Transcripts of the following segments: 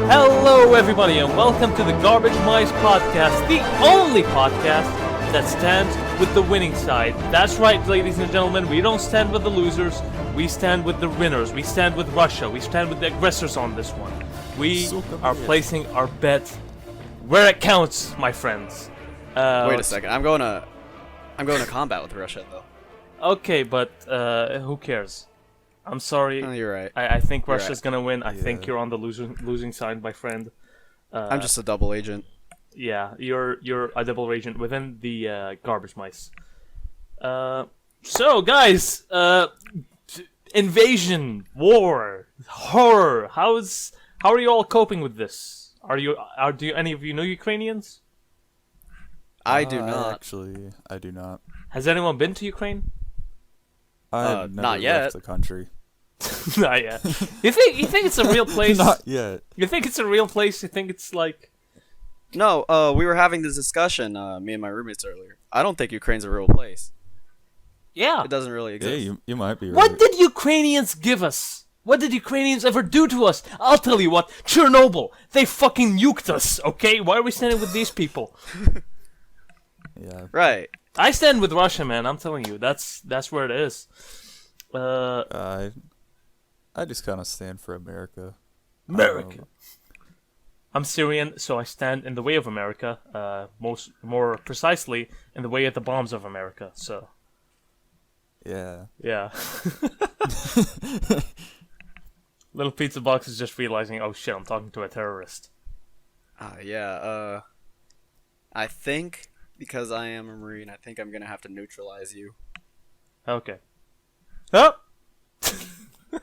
Hello, everybody, and welcome to the Garbagemice podcast, the only podcast that stands with the winning side. That's right, ladies and gentlemen, we don't stand with the losers, we stand with the winners, we stand with Russia, we stand with the aggressors on this one. We are placing our bet where it counts, my friends. Wait a second, I'm going to combat with Russia, though. Okay, but who cares? I'm sorry. Oh, you're right. I think Russia's gonna win. I think you're on the losing side, my friend. I'm just a double agent. Yeah, you're a double agent within the garbage mice. So guys, invasion, war, horror. How are you all coping with this? Do any of you know Ukrainians? I do not. Actually, I do not. Has anyone been to Ukraine? I've never not yet. left the country. Not yet. You think it's a real place? Not yet. You think it's a real place? You think it's like? No, we were having this discussion, me and my roommates earlier. I don't think Ukraine's a real place. Yeah. It doesn't really exist. Yeah, you might be right. What did Ukrainians give us? What did Ukrainians ever do to us? I'll tell you what. Chernobyl. They fucking nuked us, okay? Why are we standing with these people? Yeah. Right. I stand with Russia, man. I'm telling you. That's where it is. I just kind of stand for America. America. I'm Syrian, so I stand in the way of America. More precisely, in the way of the bombs of America. So. Yeah. Yeah. Little pizza box is just realizing, oh shit, I'm talking to a terrorist. Yeah. I think because I am a Marine, I think I'm gonna have to neutralize you. Okay. Oh!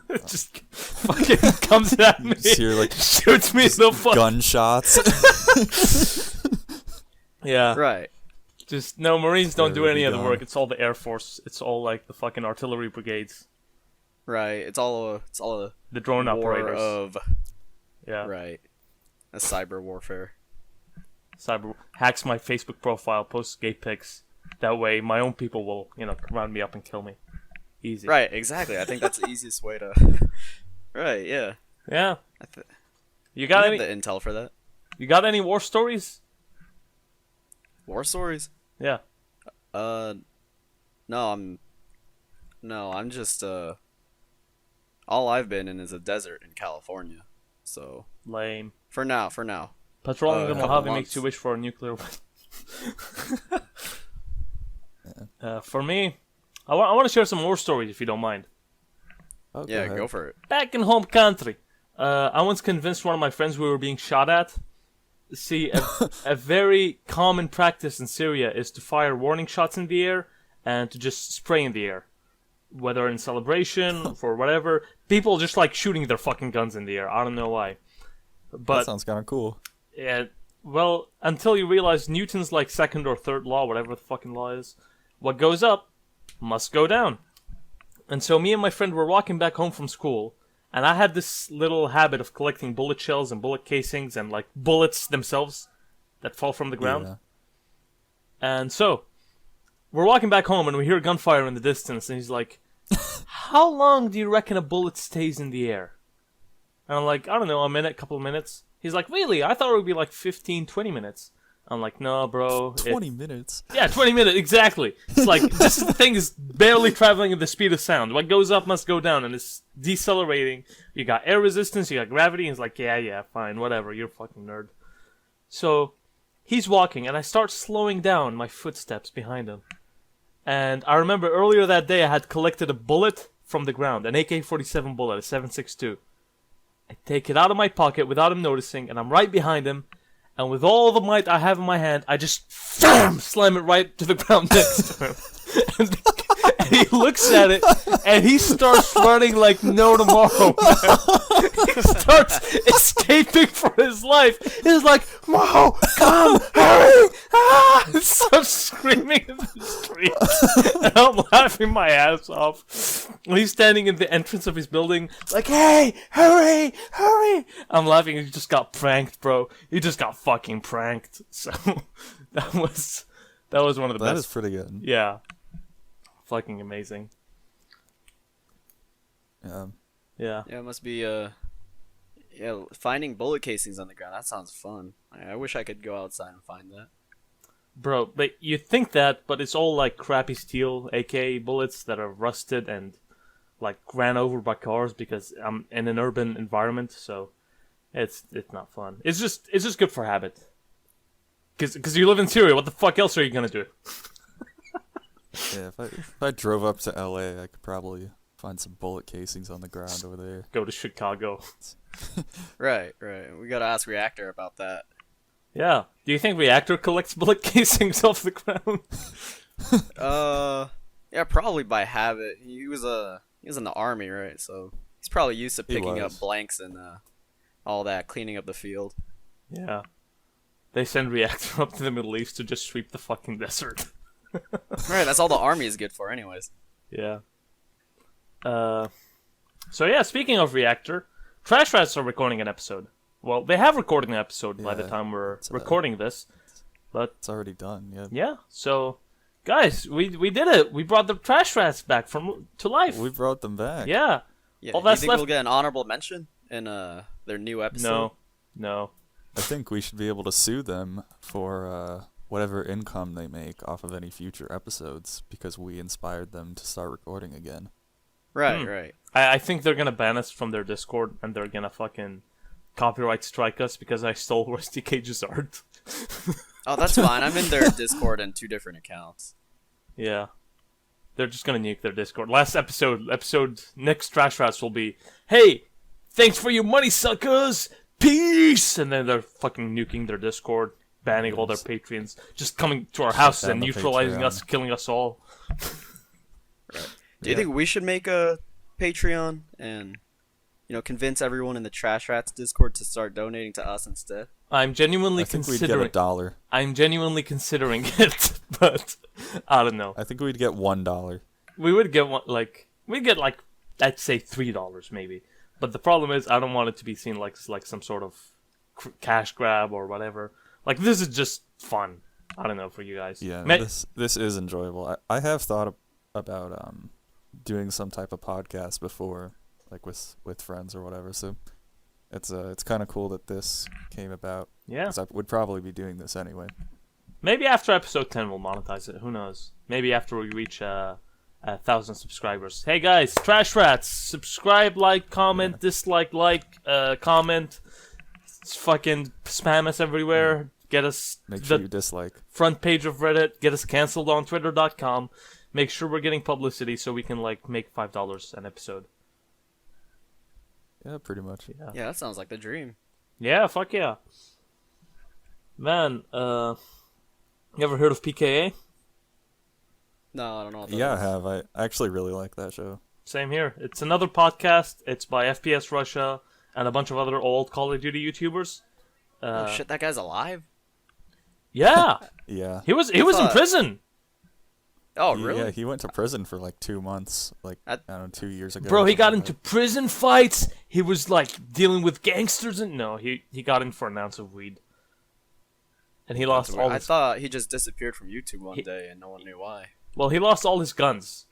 It just fucking comes at me. Just hear, like, shoots me in the fuck. Gunshots. Yeah. Right. Just no, Marines don't do There any we of the go. work. It's all the Air Force. It's all like the fucking artillery brigades, Right. It's all a the drone war operators. of Yeah. right. A cyber warfare. Cyber hacks my Facebook profile, posts gay pics. That way, my own people will, round me up and kill me. Easy. Right. Exactly. I think that's the easiest way to. Right. Yeah. Yeah. You I got have any? the intel for that. You got any war stories? War stories? Yeah. No, I'm just all I've been in is a desert in California. So Lame. for now. Patron couple Mojave months. makes you wish for a nuclear weapon. For me, I want to share some war stories if you don't mind. Oh, Yeah, ahead. go for it. Back in home country, I once convinced one of my friends we were being shot at. See, a very common practice in Syria is to fire warning shots in the air and to just spray in the air. Whether in celebration, for whatever. People just like shooting their fucking guns in the air. I don't know why. That But, sounds kind of cool. yeah, well, until you realize Newton's like second or third law, whatever the fucking law is. What goes up must go down. And so me and my friend were walking back home from school, and I had this little habit of collecting bullet shells and bullet casings and like bullets themselves that fall from the ground. Yeah. And so we're walking back home and we hear gunfire in the distance, and he's like, "How long do you reckon a bullet stays in the air?" And I'm like, "I don't know, a minute, couple of minutes." He's like, "Really? I thought it would be like 15, 20 minutes." I'm like, "No, bro. 20 minutes. Yeah, 20 minutes, exactly. It's like, this thing is barely traveling at the speed of sound. What goes up must go down, and it's decelerating. You got air resistance, you got gravity, and it's like, yeah, fine, whatever, you're a fucking nerd. So, he's walking, and I start slowing down my footsteps behind him. And I remember earlier that day I had collected a bullet from the ground, an AK-47 bullet, a 7.62. I take it out of my pocket without him noticing, and I'm right behind him, and with all the might I have in my hand, I just slam it right to the ground next to him. And he looks at it, and he starts running like no tomorrow, man. He starts escaping for his life. He's like, "Mo, come, hurry!" Ah! He starts screaming in the street. And I'm laughing my ass off. He's standing in the entrance of his building, like, "Hey, hurry, hurry!" I'm laughing. He just got pranked, bro. He just got fucking pranked. So that was one of the That best. is pretty good. Yeah. Fucking amazing. Yeah. Yeah. Yeah, it must be Yeah, finding bullet casings on the ground. That sounds fun. I wish I could go outside and find that. Bro, but you think that, but it's all like crappy steel AK bullets that are rusted and like ran over by cars because I'm in an urban environment, so it's not fun. It's just good for habit. Cause you live in Syria, what the fuck else are you gonna do? Yeah, if I drove up to LA, I could probably find some bullet casings on the ground over there. Go to Chicago. Right. We gotta ask Reactor about that. Yeah. Do you think Reactor collects bullet casings off the ground? Yeah, probably by habit. He was in the army, right? So he's probably used to picking up blanks and all that, cleaning up the field. Yeah. They send Reactor up to the Middle East to just sweep the fucking desert. Right, that's all the army is good for, anyways. Yeah. So yeah, speaking of Reactor, Trash Rats are recording an episode. Well, they have recorded an episode by the time we're recording this, but it's already done. Yeah. Yeah. So, guys, we did it. We brought the Trash Rats back to life. We brought them back. Yeah. Yeah. All Do you that's think left. we'll get an honorable mention in their new episode? No. I think we should be able to sue them for whatever income they make off of any future episodes because we inspired them to start recording again. Right. I think they're gonna ban us from their Discord and they're gonna fucking copyright strike us because I stole Rusty Cage's art. Oh, that's fine. I'm in their Discord in 2 different accounts. Yeah. They're just gonna nuke their Discord. Last episode, next Trash Rats will be, hey, thanks for your money, suckers! Peace! And then they're fucking nuking their Discord, banning all their Patreons, just coming to our houses and neutralizing us, killing us all. Right. Do you think we should make a Patreon and, convince everyone in the Trash Rats Discord to start donating to us instead? I'm genuinely I think considering. we'd get $1. I'm genuinely considering it, but I don't know. I think we'd get $1. We would get I'd say $3 maybe. But the problem is, I don't want it to be seen like some sort of cash grab or whatever. Like, this is just fun. I don't know, for you guys. Yeah, this is enjoyable. I have thought about doing some type of podcast before, like with friends or whatever. So it's kind of cool that this came about. Yeah. 'Cause I would probably be doing this anyway. Maybe after episode 10 we'll monetize it. Who knows? Maybe after we reach 1,000 subscribers. Hey guys, Trash Rats, subscribe, like, comment, dislike, comment. Fucking spam us everywhere. Get us Make sure you dislike. front page of Reddit. Get us canceled on Twitter.com. Make sure we're getting publicity so we can make $5 an episode. Yeah, pretty much. Yeah, that sounds like the dream. Yeah, fuck yeah. Man, you ever heard of PKA? No, I don't know what that Yeah, I is. have. I actually really like that show. Same here. It's another podcast. It's by FPS Russia and a bunch of other old Call of Duty YouTubers. Oh shit, that guy's alive? Yeah, Yeah. he was in thought- prison. Oh, really? Yeah, he went to prison for like 2 months, I don't know, 2 years ago. Bro, or he got something into prison fights. He was dealing with gangsters and no, he got in for an ounce of weed. And he lost all I his thought he just disappeared from YouTube one day and no one knew why. Well, he lost all his guns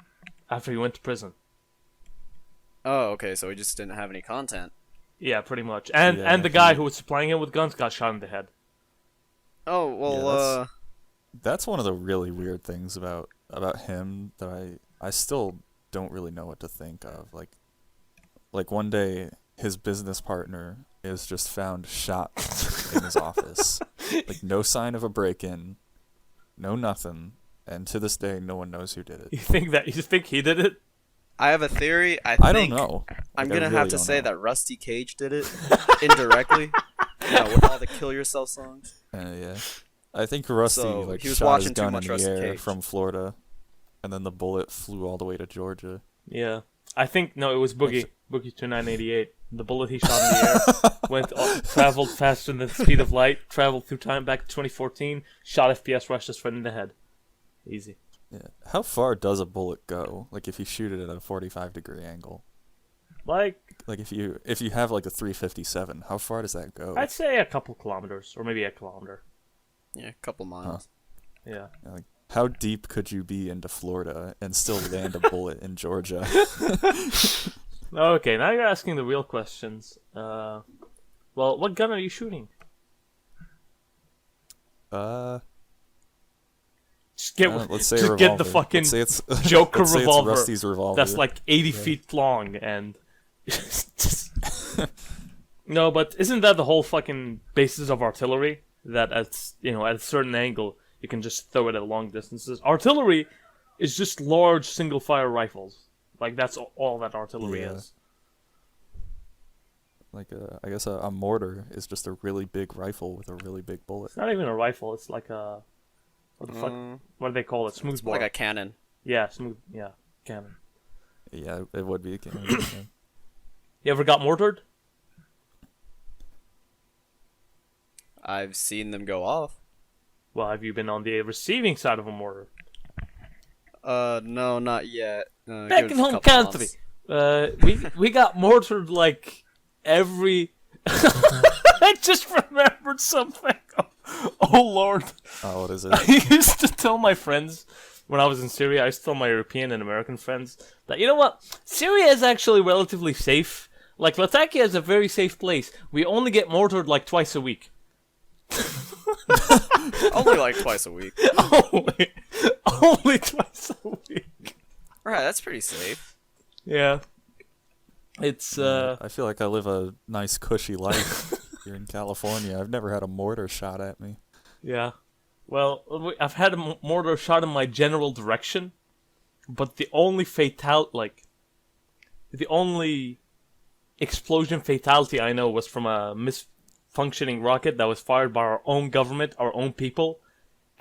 after he went to prison. Oh, okay, so he just didn't have any content. Yeah, pretty much. And Yeah, the guy who was supplying him with guns got shot in the head. Oh, well, Yeah, that's one of the really weird things about him that I still don't really know what to think of. Like one day his business partner is just found shot in his office. Like no sign of a break-in, no nothing, and to this day no one knows who did it. You think he did it? I have a theory. I don't know. I'm Like, I gonna really have to don't say know. that Rusty Cage did it indirectly. With all the Kill Yourself songs. Yeah. I think Rusty So, he was shot watching his too gun much in the Rusty air Cage. from Florida, and then the bullet flew all the way to Georgia. Yeah. I think, no, it was Boogie 2988. The bullet he shot in the air traveled faster than the speed of light, traveled through time back to 2014, shot FPS Russia's friend in the head. Easy. Yeah. How far does a bullet go? Like if you shoot it at a 45-degree angle. Like, Like if you have like a 357, how far does that go? I'd say a couple kilometers, or maybe a kilometer. Yeah, a couple miles. Yeah. Like how deep could you be into Florida and still land a bullet in Georgia? Okay, now you're asking the real questions. Well, what gun are you shooting? Just get, let's say just a get the revolver. fucking Let's say it's Joker let's say it's revolver. Rusty's revolver. That's like 80 feet long and. No, but isn't that the whole fucking basis of artillery? That at a certain angle you can just throw it at long distances. Artillery is just large single fire rifles. Like that's all that artillery Yeah. is. Like I guess a mortar is just a really big rifle with a really big bullet. It's not even a rifle. It's like a what the fuck? What do they call it? Smooth bore. Like a cannon. Yeah, smooth. Yeah, cannon. Yeah, it would be a cannon. Yeah. You ever got mortared? I've seen them go off. Well, have you been on the receiving side of a mortar? No, not yet. Back give it in a home couple country, months. we got mortared like every. I just remembered something. Oh Lord! Oh, what is it? I used to tell my friends when I was in Syria. I used to tell my European and American friends that you know what, Syria is actually relatively safe. Like Latakia is a very safe place. We only get mortared like twice a week. Only like twice a week. only twice a week. Right, that's pretty safe. Yeah. It's I feel like I live a nice cushy life here in California. I've never had a mortar shot at me. yeah. Well, I've had a mortar shot in my general direction, but the only the only explosion fatality I know was from a misfunctioning rocket that was fired by our own government, our own people,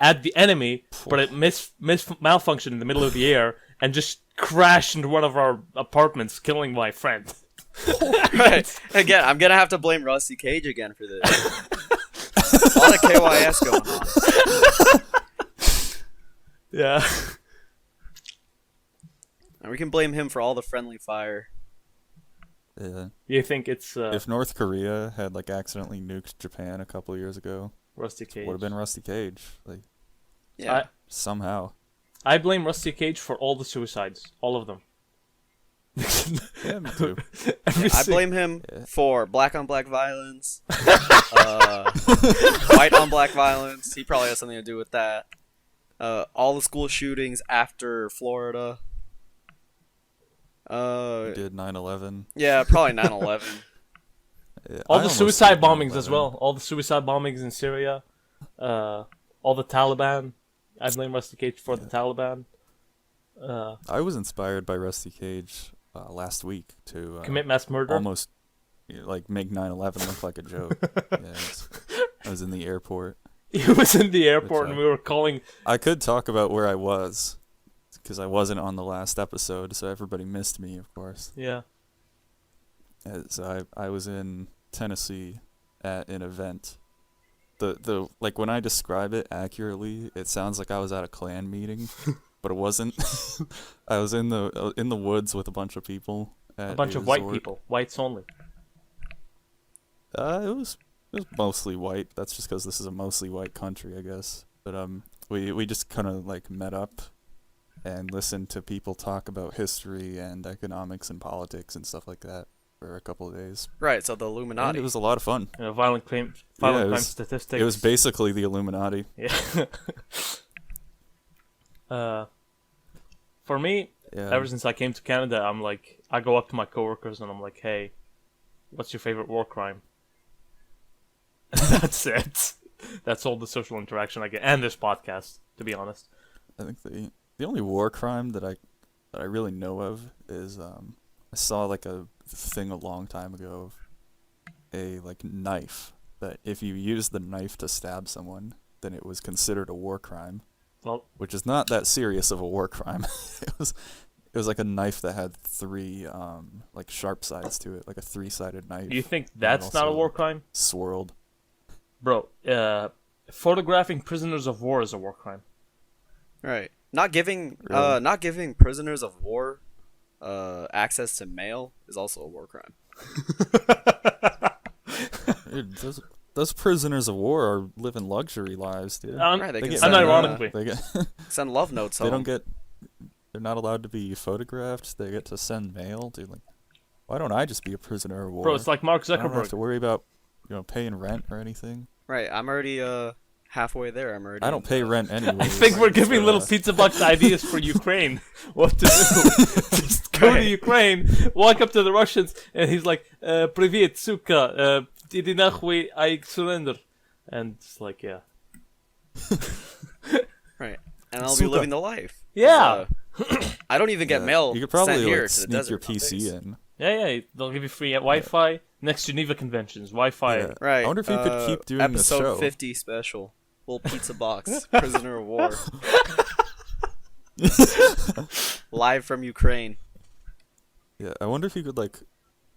at the enemy, but it malfunctioned in the middle of the air and just crashed into one of our apartments, killing my friend. Right. Again, I'm gonna have to blame Rusty Cage again for this. A lot of KYS going on. Yeah. And we can blame him for all the friendly fire. Yeah. You think it's If North Korea had like accidentally nuked Japan a couple of years ago, Rusty Cage? would have been Rusty Cage. Like Yeah. somehow. I blame Rusty Cage for all the suicides, all of them. Yeah, me too. I blame him for black on black violence, white on black violence. He probably has something to do with that. All the school shootings after Florida. We did 9/11. Yeah, probably 9/11. Yeah, All I the almost suicide did bombings as 9/11. well. All the suicide bombings in Syria. All the Taliban. I blame Rusty Cage for the Taliban. I was inspired by Rusty Cage last week to Commit mass murder. almost like make 9/11 look like a joke. I was in the airport. He was in the airport and Which, we were calling. I could talk about where I was because I wasn't on the last episode, so everybody missed me, of course. Yeah. So I was in Tennessee at an event. The like when I describe it accurately, it sounds like I was at a Klan meeting, but it wasn't. I was in the woods with a bunch of people. A bunch of white people. Whites only. It was mostly white. That's just because this is a mostly white country, I guess. But we just kind of like met up and listened to people talk about history and economics and politics and stuff like that for a couple of days. Right, so the And Illuminati. it was a lot of fun. Violent crime statistics. It was basically the Illuminati. Yeah. For me, Yeah. ever since I came to Canada, I'm like, I go up to my coworkers and I'm like, hey, what's your favorite war crime? That's it. That's all the social interaction I get, and this podcast, to be honest. I think the only war crime that I really know of is I saw like a thing a long time ago of a like knife that if you use the knife to stab someone, then it was considered a war crime. Well, Which is not that serious of a war crime. It was like a knife that had three like sharp sides to it, like a 3-sided knife. you think that's not a also war crime? Swirled. Bro, photographing prisoners of war is a war crime. Right. Not giving Really? prisoners of war access to mail is also a war crime. Dude, those prisoners of war are living luxury lives, dude. Right, they They can get- send, Unironically. They get send love notes home. they're not allowed to be photographed. They get to send mail, dude. Like, why don't I just be a prisoner of war? Bro, it's like Mark I don't have Zuckerberg. to worry about paying rent or anything? Right, I'm already halfway there. I'm already. I don't pay rent anyway. I think we're giving little pizza box ideas for Ukraine. What to do? Just go to Ukraine, walk up to the Russians, and he's like, "Привет, сука, иди нахуй, I surrender," and it's like, yeah, Right, and I'll be living the life. yeah, I don't even get mail You could probably sent here like to the sneak desert your PC nowadays. in. yeah. They'll give you free Wi-Fi next Geneva conventions. Wi-Fi. Yeah. Right. I wonder if you could keep doing this episode show. 50 special. Little pizza box. Prisoner of war. Live from Ukraine. Yeah, I wonder if you could like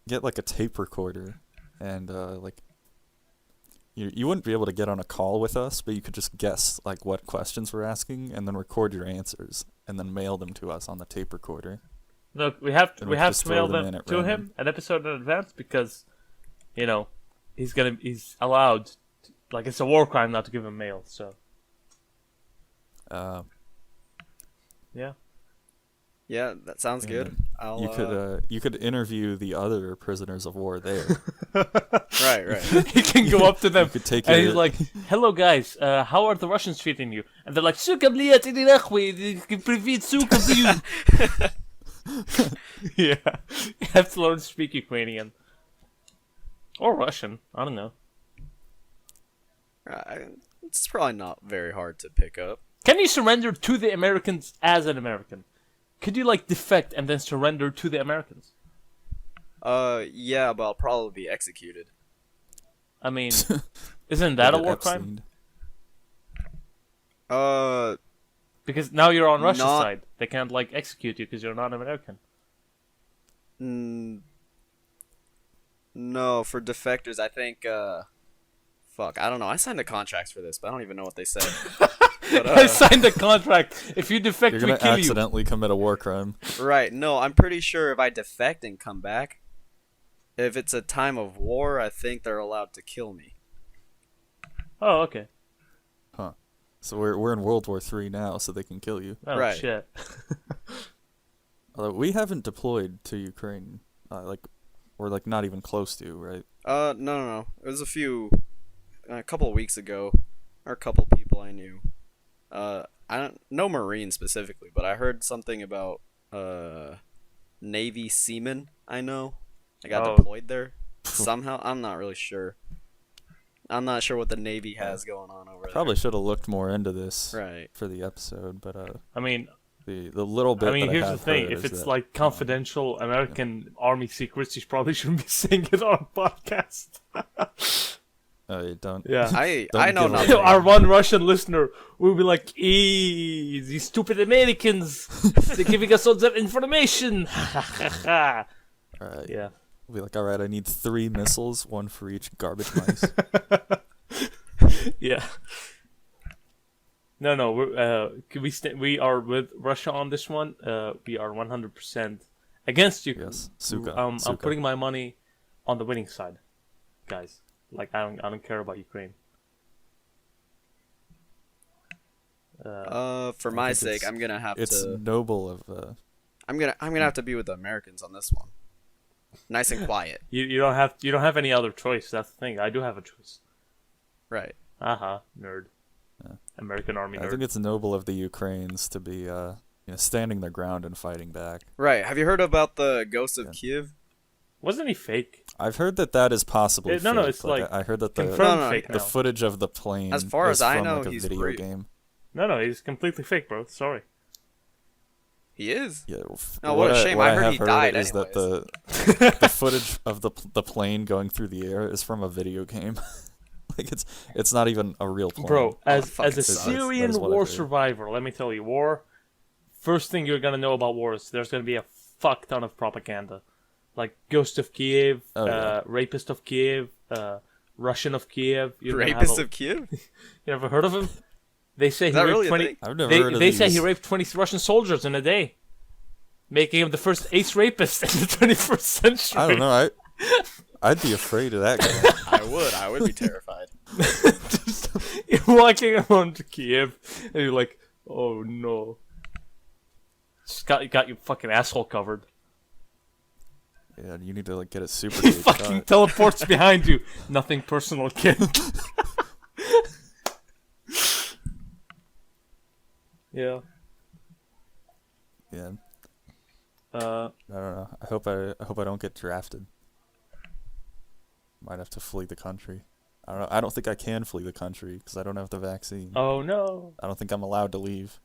get like a tape recorder and like you wouldn't be able to get on a call with us, but you could just guess like what questions we're asking and then record your answers and then mail them to us on the tape recorder. Look, we have And we to just mail throw them them in at to random. him an episode in advance because, he's allowed. Like, it's a war crime not to give him mail. So yeah. Yeah, that sounds good. I'll, you could interview the other prisoners of war there. Right. He can go up to them You could take and your- he's like, "Hello guys, how are the Russians treating you?" And they're like, "Suka, блядь, иди нахуй, привет, сука, блядь." Yeah, you have to learn to speak Ukrainian or Russian. I don't know. It's probably not very hard to pick up. Can you surrender to the Americans as an American? Could you like defect and then surrender to the Americans? Yeah, but I'll probably be executed. I mean, isn't that a Like war Epstein. crime? Because now you're on Russia's Not- side. They can't like execute you because you're not American. No, for defectors, I think, fuck, I don't know. I signed the contracts for this, but I don't even know what they said. But, I signed a contract. If you defect, You're we gonna kill you. accidentally commit a war crime. Right, no, I'm pretty sure if I defect and come back, if it's a time of war, I think they're allowed to kill me. Oh, okay. Huh. So we're in World War III now, so they can kill you. Oh Right. shit. Although we haven't deployed to Ukraine, we're like not even close to, right? No. It was a couple of weeks ago, or a couple people I knew. I don't know Marine specifically, but I heard something about Navy seamen I know. I got Oh. deployed there somehow. I'm not really sure. I'm not sure what the Navy has going on over Probably should have looked more into this there. Right. for the episode, but I mean, the little bit. here's that the have thing: heard if is it's that, like confidential American army secrets, you probably shouldn't be saying it on a podcast. you don't. Yeah. I Don't know give nothing. Our one Russian listener will be like, these stupid Americans, they're giving us all that information. All right. Yeah. We'll be like, all right, I need 3 missiles, 1 for each Garbagemice. Yeah. No, we are with Russia on this one. We are 100% against you. Yes, Suka. I'm Suka. putting my money on the winning side, guys. Like I don't care about Ukraine. For my think sake, it's- I'm gonna have It's to. noble of. I'm gonna have to be with the Americans on this one. Nice and quiet. You don't have any other choice. That's the thing. I do have a choice. Right. Nerd. American Army I nerd. think it's noble of the Ukrainians to be standing their ground and fighting back. Right. Have you heard about the Ghost of Kiev? Wasn't he fake? I've heard that is possibly No, fake. it's like I heard that confirmed No, fake the now. footage of the plane As far is as I from, know, like, a he's video real. game. No, he's completely fake, bro. Sorry. He is. Yeah. Oh, what a shame. What I heard have he died is that anyways. the footage of the plane going through the air is from a video game. Like it's not even a real plane. Bro, as fucking a sucks. Syrian That is what war I've heard. survivor, let me tell you, first thing you're gonna know about war is there's gonna be a fuck ton of propaganda. Like Ghost of Kiev, yeah. Rapist of Kiev, Russian of Kiev. Rapist of Kiev? You ever heard of him? They say he that raped really a 20. thing? I've never heard of They say he these. raped 20 Russian soldiers in a day, making him the first ace rapist in the 21st century. I don't know. I'd be afraid of that guy. I would be terrified. Just, you're walking around Kiev, and you're like, "Oh no!" Just got your fucking asshole covered. Yeah, you need to like get it super He duper fucking shot. teleports behind you. Nothing personal, kid. Yeah. Yeah. Uh, I don't know. I hope I don't get drafted. Might have to flee the country. I don't know. I don't think I can flee the country because I don't have the vaccine. oh no. I don't think I'm allowed to leave.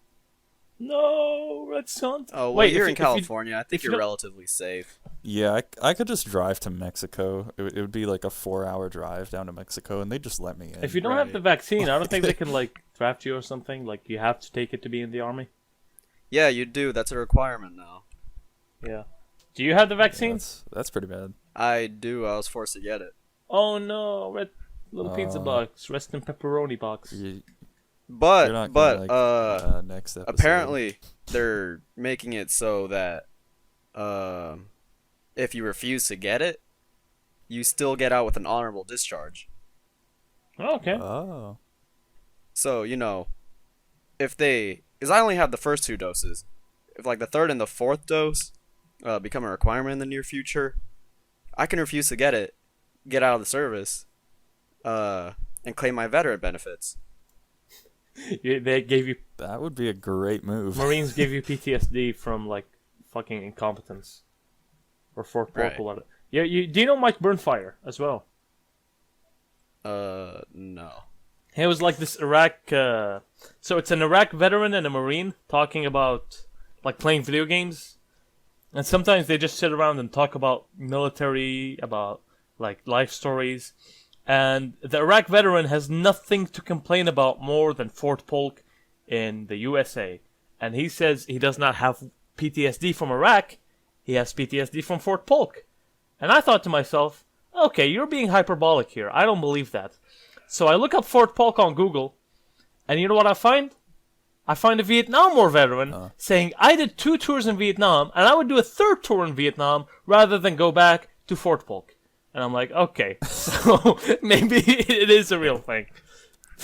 No, Red Sun. Oh, well, Wait, you're if in you- if you- California. I think if you you're don't- relatively safe. Yeah, I could just drive to Mexico. It would be like a 4-hour drive down to Mexico, and they'd just let me in. If you don't have Right. the vaccine, I don't think they can like draft you or something. Like you have to take it to be in the army. Yeah, you do. That's a requirement now. Yeah. Do you have the Yeah, vaccine? that's pretty bad. I do. I was forced to get it. Oh no, red little pizza box, rest in pepperoni box. You're But not gonna, like, next episode. apparently they're making it so that if you refuse to get it, you still get out with an honorable discharge. Oh, okay. Oh. So, you know, if they, because I only have the first 2 doses, if like the 3rd and the 4th dose become a requirement in the near future, I can refuse to get it, get out of the service, and claim my veteran benefits. They gave you That would be a great move. Marines give you PTSD from like fucking incompetence or Fort Polk Right. or whatever. Yeah, do you know Mike Burnfire as well? No. He was like this Iraq. So it's an Iraq veteran and a Marine talking about like playing video games, and sometimes they just sit around and talk about military, about like life stories. And the Iraq veteran has nothing to complain about more than Fort Polk in the USA. And he says he does not have PTSD from Iraq, he has PTSD from Fort Polk. And I thought to myself, okay, you're being hyperbolic here. I don't believe that. So I look up Fort Polk on Google, and you know what I find? I find a Vietnam War veteran saying, I did 2 tours in Vietnam, and I would do a 3rd tour in Vietnam rather than go back to Fort Polk. And I'm like, okay, so maybe it is a real thing.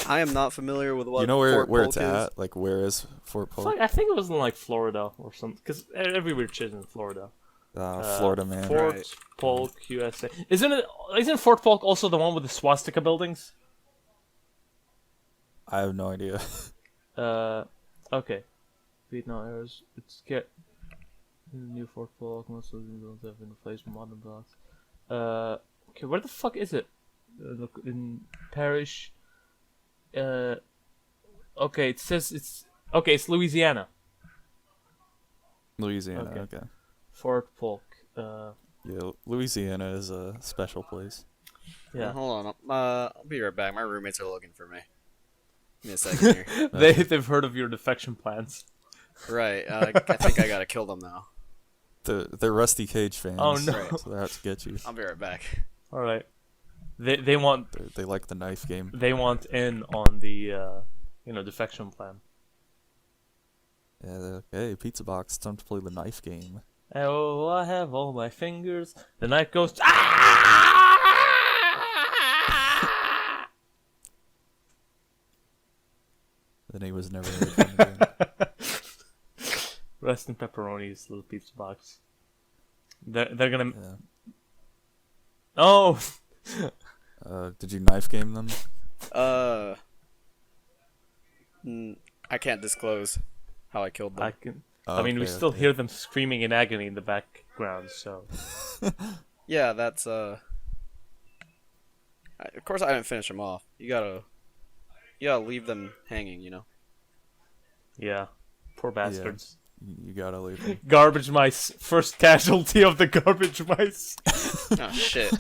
I am not familiar with what You know where Fort it's Polk is. at? Like, where is Fort Polk? Fuck, I think it was in like Florida or something, because every weird shit is in Florida. Florida man. Fort Right. Polk, USA. Isn't Fort Polk also the one with the swastika buildings? I have no idea. Okay. Vietnam eras. It's get new Fort Polk. Most of them don't have been replaced with modern blocks. Okay, where the fuck is it? Look in parish. Okay, it says it's Louisiana. Louisiana. Okay. Okay. Fort Polk. Yeah, Louisiana is a special place. Yeah. Hold on. I'll be right back. My roommates are looking for me. Give me a second here. They've heard of your defection plans. Right. I think I gotta kill them now. They're Rusty Cage fans. Oh, no. Right. So they're out to get you. I'll be right back. All right. They want They like the knife game. in on the defection plan. Yeah, they're like, hey, Pizza Box, it's time to play the knife game. Oh, I have all my fingers. The knife goes. Then he was never heard from again. Rest in pepperonis, little pizza box. They're gonna. Yeah. Oh, Did you knife game them? I can't disclose how I killed them. I can. I mean, we Okay, still okay. hear them screaming in agony in the background. So Yeah, that's of course I didn't finish them off. You gotta leave them hanging, you know. yeah, poor bastards. You gotta leave them. Garbage mice, first casualty of the garbage mice. Oh shit!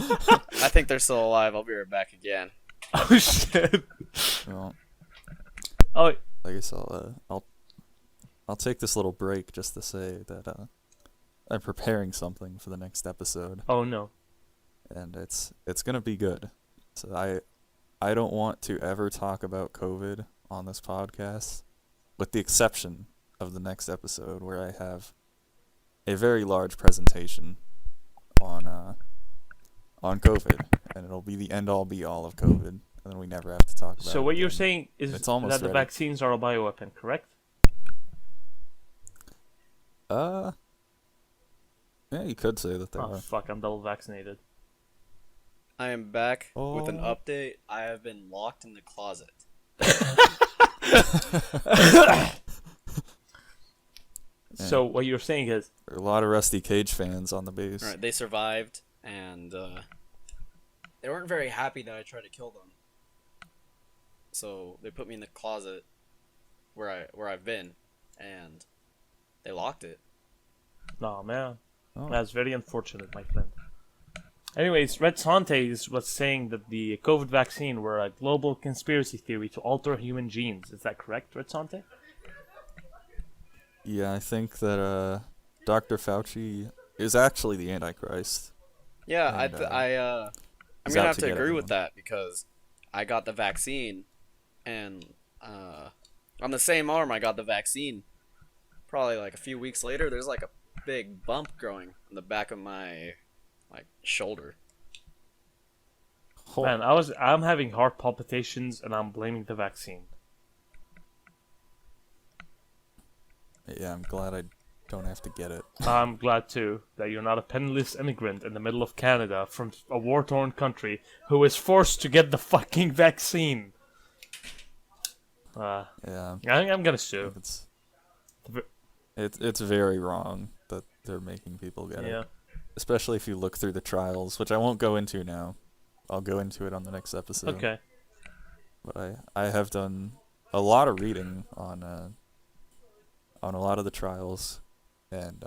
I think they're still alive. I'll be right back again. Oh shit. Well, Oh, I guess I'll take this little break just to say that I'm preparing something for the next episode, oh no. and it's gonna be good. So I don't want to ever talk about COVID on this podcast, with the exception of the next episode where I have a very large presentation on COVID, and it'll be the end all be all of COVID, and then we never have to talk about it. So what you're again. saying is It's that almost the ready. vaccines are a bioweapon, correct? Yeah, you could say that there Oh are. fuck, I'm double vaccinated. I am back with an Oh. update. I have been locked in the closet. So what you're saying is, There are a lot of Rusty Cage fans on the base. Alright, they survived, and they weren't very happy that I tried to kill them. So they put me in the closet where I've been, and they locked it. no man, Oh. that's very unfortunate, my friend. Anyways, Red Santes was saying that the COVID vaccine were a global conspiracy theory to alter human genes. Is that correct, Red Sante? Yeah, I think that Dr. Fauci is actually the Antichrist. Yeah, And, I'm he's gonna out have to to get agree with everyone. that because I got the vaccine, and on the same arm I got the vaccine. Probably like a few weeks later, there's like a big bump growing on the back of my shoulder. Oh, Man, I'm having heart palpitations and I'm blaming the vaccine. yeah, I'm glad I don't have to get it. I'm glad too that you're not a penniless immigrant in the middle of Canada from a war-torn country who is forced to get the fucking vaccine. Yeah, I'm gonna sue. it's very wrong that they're making people get Yeah. it. Especially if you look through the trials, which I won't go into now. I'll go into it on the next episode. Okay. But I have done a lot of reading on a lot of the trials, and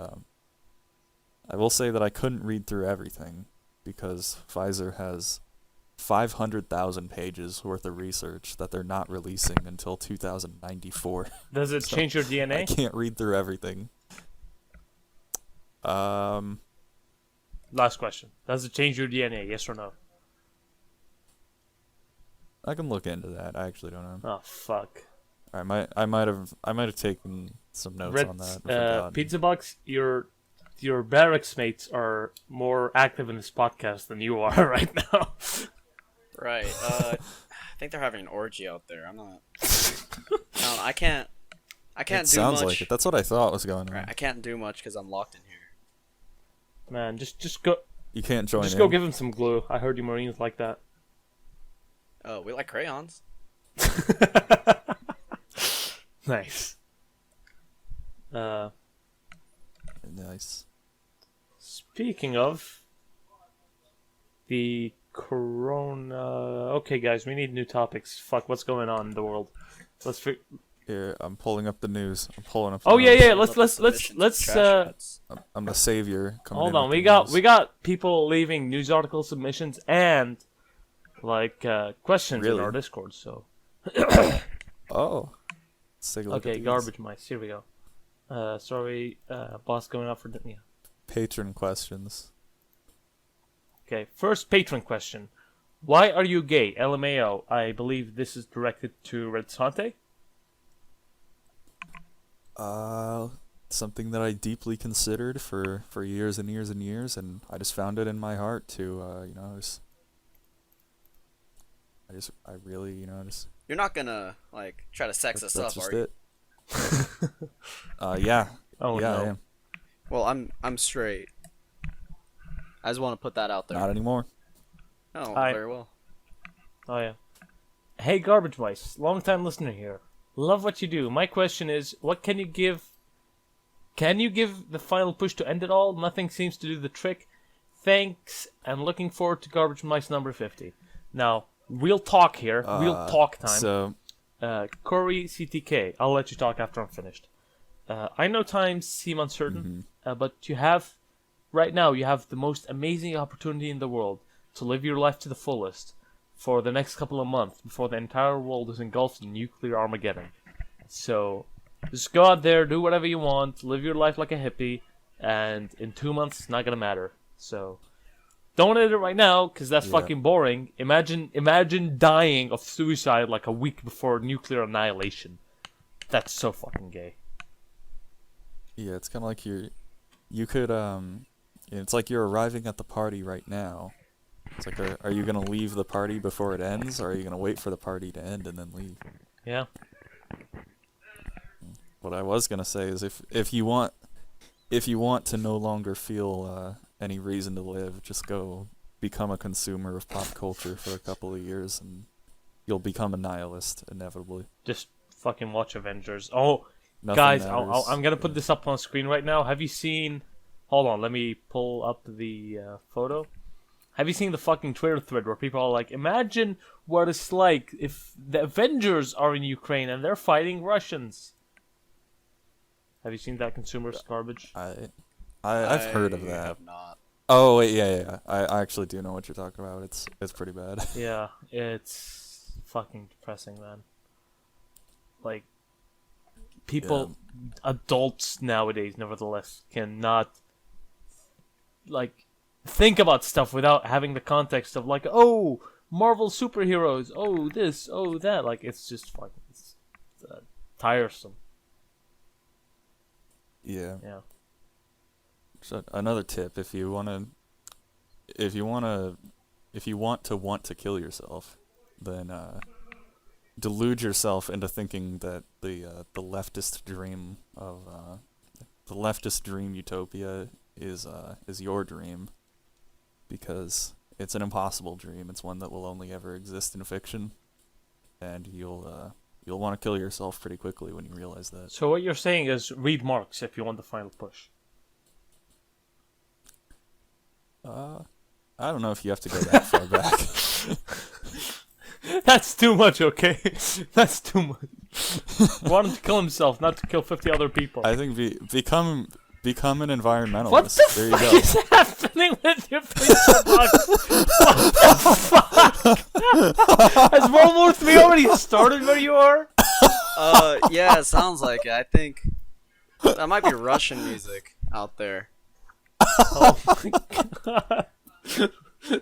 I will say that I couldn't read through everything because Pfizer has 500,000 pages worth of research that they're not releasing until 2094. Does it So, change your I DNA? can't read through everything. Last question. Does it change your DNA? Yes or no? I can look into that. I actually don't know. Oh fuck. I might have taken some notes Red on that. and forgotten. Pizza Box, your Barracks mates are more active in this podcast than you are right now. Right. I think they're having an orgy out there. I'm not. No, I can't It do sounds much. like it. That's what I thought was going on. Right, I can't do much because I'm locked in here. Man, just go You can't join just in. go give him some glue. I heard you Marines like that. Oh, we like crayons. Nice. Nice. Speaking of the corona, okay, guys, we need new topics. Fuck, what's going on in the world? Let's. Here, I'm pulling up the news. I'm pulling up. Oh the yeah, news. yeah. Hold up the Let's submissions, trash cats. I'm the savior. Coming hold in on. with We the got news. people leaving news article submissions and questions in Really? our Discord. So Oh. Let's take a look at okay, these. Garbagemice. Here we go. Sorry, boss going up for yeah. Patron questions. Okay, first patron question. Why are you gay? LMAO. I believe this is directed to Red Sante. Something that I deeply considered for years and years and years, and I just found it in my heart to, I really, just You're not gonna try to sex us that's up, just are you? it. Yeah. Oh yeah, no. I am. Well, I'm straight. I just want to put that out there. Not anymore. Oh, Hi. very well. Oh yeah. Hey, Garbage Mice, long time listener here. Love what you do. My question is, what can you give? Can you give the final push to end it all? Nothing seems to do the trick. Thanks, and looking forward to Garbage Mice number 50. Now, real talk here. Real talk time. So, Corey CTK, I'll let you talk after I'm finished. I know times seem uncertain, but right now, you have the most amazing opportunity in the world to live your life to the fullest for the next couple of months before the entire world is engulfed in nuclear Armageddon. So, just go out there, do whatever you want, live your life like a hippie, and in 2 months, it's not gonna matter. So, don't end it right now, because that's Yeah. fucking boring. Imagine dying of suicide like a week before nuclear annihilation. That's so fucking gay. yeah, it's kind of like you could, it's like you're arriving at the party right now. It's like, are you going to leave the party before it ends, or are you going to wait for the party to end and then leave? Yeah. What I was going to say is if you want if you want to no longer feel any reason to live, just go become a consumer of pop culture for a couple of years, and you'll become a nihilist inevitably. Just fucking watch Avengers. Oh, Nothing guys, matters. I'm gonna put this up on screen right now. Have you seen? Hold on, let me pull up the photo. Have you seen the fucking Twitter thread where people are like, imagine what it's like if the Avengers are in Ukraine and they're fighting Russians? Have you seen that consumerist garbage? I've heard of I that. have not. Oh wait, yeah. I actually do know what you're talking about. It's pretty bad. Yeah, it's fucking depressing, man. Like, people, adults nowadays, nevertheless, cannot, like, think about stuff without having the context of, like, oh, Marvel superheroes, oh, this, oh, that. Like, it's just fucking tiresome. Yeah. Yeah. So another tip: if you want to kill yourself, then delude yourself into thinking that the leftist dream of the leftist dream utopia is your dream, because it's an impossible dream. It's one that will only ever exist in fiction, and you'll want to kill yourself pretty quickly when you realize that. So what you're saying is read Marx if you want the final push. I don't know if you have to go that far back. That's too much, okay? That's too much. Wanted to kill himself, not to kill 50 other people. I think become an environmentalist. What the there fuck you go. is happening with your pizza box? What the fuck? Has World War III already started where you are? Yeah, it sounds like it. I think that might be Russian music out there. Oh my god.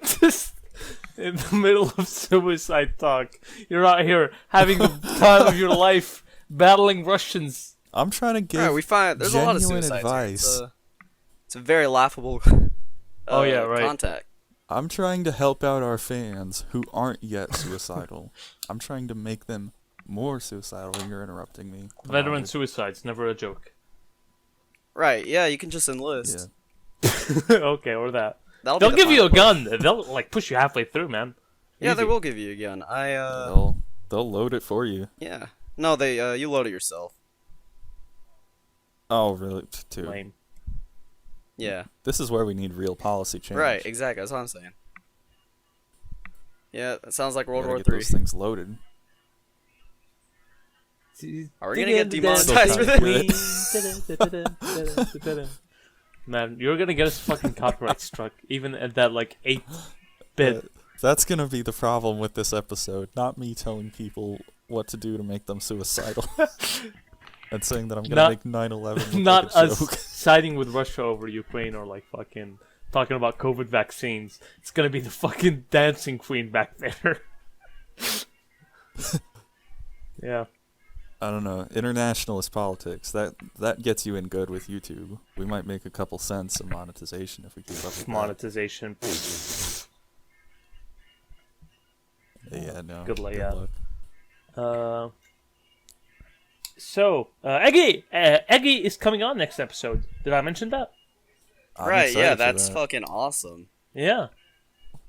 Just in the middle of suicide talk, you're out here having the time of your life battling Russians. I'm trying to give Right, we find there's a lot of genuine suicides. advice. It's a very laughable. Oh, yeah, right. Contact. I'm trying to help out our fans who aren't yet suicidal. I'm trying to make them more suicidal, and you're interrupting me. Come on, Veteran dude. suicide's never a joke. Right. Yeah, you can just enlist. Okay, or that. That'll They'll be the give you a final push. gun. They'll like push you halfway through, man. Yeah, they Easy. will give you a gun. They'll load it for you. Yeah. No, they you load it yourself. Oh, really? Too. Lame. Yeah. This is where we need real policy change. Right. Exactly. That's what I'm saying. Yeah, that sounds like World Gotta War get Three. those things loaded. Are we gonna get demonetized for this? Man, you're gonna get us fucking copyright struck, even at that like 8-bit. That's gonna be the problem with this episode. Not me telling people what to do to make them suicidal, and saying that I'm gonna make 9/11 look Not like a us joke. siding with Russia over Ukraine or like fucking talking about COVID vaccines. It's gonna be the fucking dancing queen back there. Yeah. I don't know. Internationalist politics. That gets you in good with YouTube. We might make a couple cents of monetization if we keep up with that. Monetization. Yeah, no. Good layout. luck. Eggy is coming on next episode. Did I mention that? I'm Right. excited Yeah, for that's that. fucking awesome. Yeah.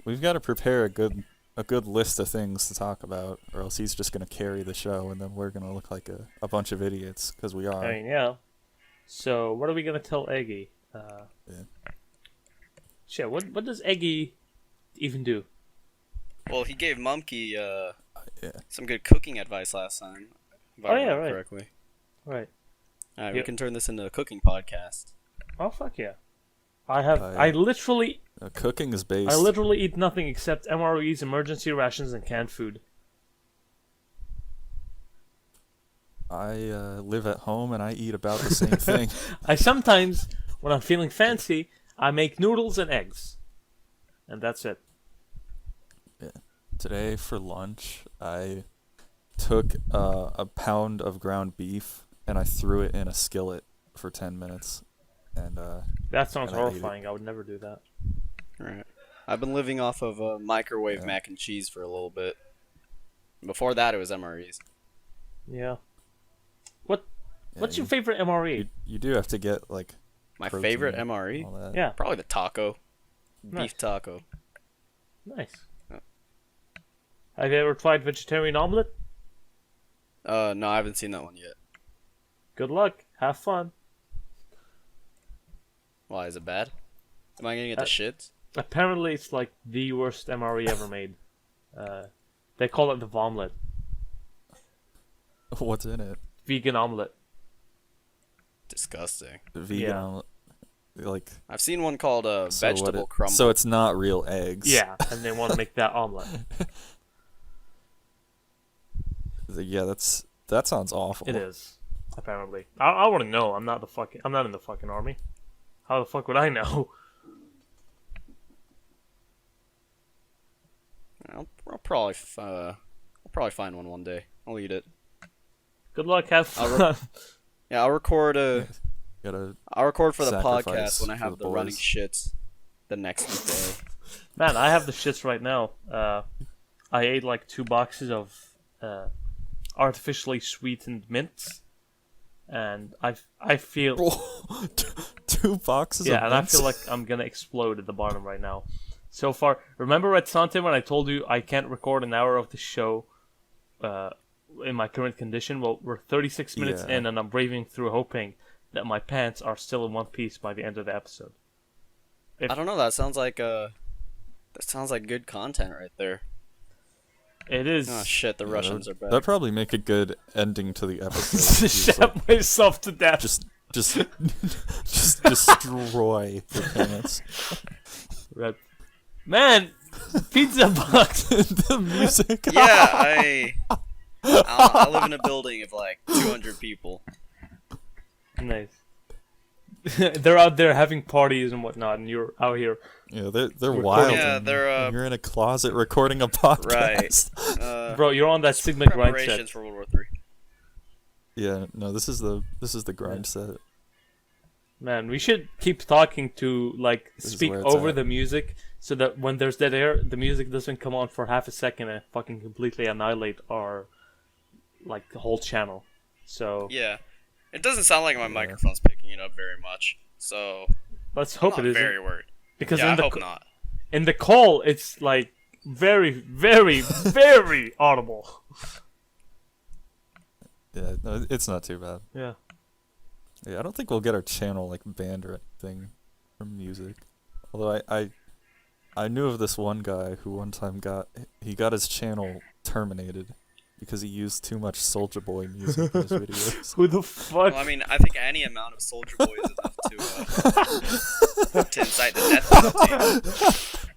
We've got to prepare a good list of things to talk about, or else he's just gonna carry the show, and then we're gonna look like a bunch of idiots, because we are. I mean, yeah. So, what are we gonna tell Eggy? Yeah. Shit, what does Eggy even do? Well, he gave Mumkey Yeah. some good cooking advice last time. If I Oh, yeah, remember right. Correctly. Right. All right, Yep. we can turn this into a cooking podcast. Oh fuck yeah! I literally Cooking is based. eat nothing except MREs, emergency rations, and canned food. I live at home and I eat about the same thing. I sometimes, when I'm feeling fancy, I make noodles and eggs, and that's it. Today for lunch, I took a pound of ground beef and I threw it in a skillet for 10 minutes. And That sounds And I ate it. horrifying. I would never do that. Right. I've been living off of microwave mac and cheese for a little bit. Before that, it was MREs. Yeah. What's your you- favorite MRE? you do have to get like My protein, favorite MRE? all that. Yeah. Probably the taco. Nice. Beef taco. Nice. Yeah. Have you ever tried vegetarian omelet? No, I haven't seen that one yet. Good luck. Have fun. Why, is it bad? Am I gonna get the shits? Apparently, it's like the worst MRE ever made. They call it the vomlet. What's in it? Vegan omelet. Disgusting. Vegan Yeah. omelet. Like I've seen one called so what vegetable it- crumble. So it's not real eggs. Yeah, and they want to make that omelet. Yeah, that sounds awful. It is. Apparently, I wouldn't know. I'm not in the fucking army. How the fuck would I know? I'll probably find one day. I'll eat it. Good luck. Have I'll fun. Yeah, I'll record Gotta I'll record for the sacrifice podcast when I for have the the running boys. shits the next day. Man, I have the shits right now. I ate like 2 boxes of artificially sweetened mints, and I feel 2 boxes of yeah, and I mints? feel like I'm gonna explode at the bottom right now. So far, remember at Sante when I told you I can't record an hour of the show in my current condition? Well, we're 36 minutes Yeah. in, and I'm braving through hoping that my pants are still in one piece by the end of the episode. I don't know. That sounds like good content right there. It is. Oh shit, the Russians are back. That'd probably make a good ending to the episode. Just, like, Shut myself to death. just destroy your pants. Red. Man, pizza box. The music. Yeah, I live in a building of like 200 people. Nice. They're out there having parties and whatnot, and you're out here. Yeah, they're Recording. wild. Yeah, and they're you're in a closet recording a podcast. Right. Bro, you're on that Sigma grind Preparations set. for World War III. Yeah, no, this is the grind set. Man, we should keep talking to, like, This is speak where it's over at. the music so that when there's dead air, the music doesn't come on for half a second and fucking completely annihilate our, like, the whole channel. So, Yeah, it doesn't sound like my microphone's picking it up very much, so let's I'm hope not it isn't. very worried. Because Yeah, in I the hope not. in the call, it's, like, very, very, very audible. Yeah, no, it's not too bad. Yeah. Yeah, I don't think we'll get our channel like banned or anything from music. Although I knew of this one guy who one time got his channel terminated because he used too much Soulja Boy music in his videos. Who the fuck? Well, I mean, I think any amount of Soldier Boy is enough to incite the death penalty.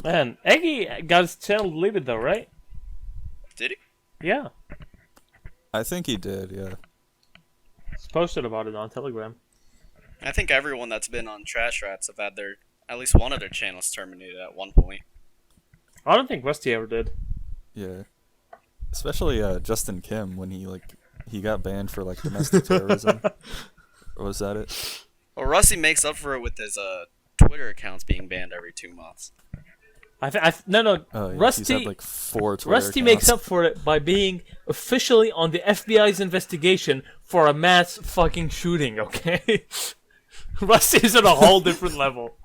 Man, Eggy got his channel deleted though, right? Did he? Yeah. I think he did, yeah. He's posted about it on Telegram. I think everyone that's been on Trash Rats have had at least one of their channels terminated at one point. I don't think Rusty ever did. Yeah. Especially Justin Kim when he got banned for like domestic terrorism. Or was that it? Well, Rusty makes up for it with his Twitter accounts being banned every 2 months. No. Oh, yeah, Rusty. he's had like 4 Twitter Rusty accounts. makes up for it by being officially on the FBI's investigation for a mass fucking shooting. Okay. Rusty's at a whole different level.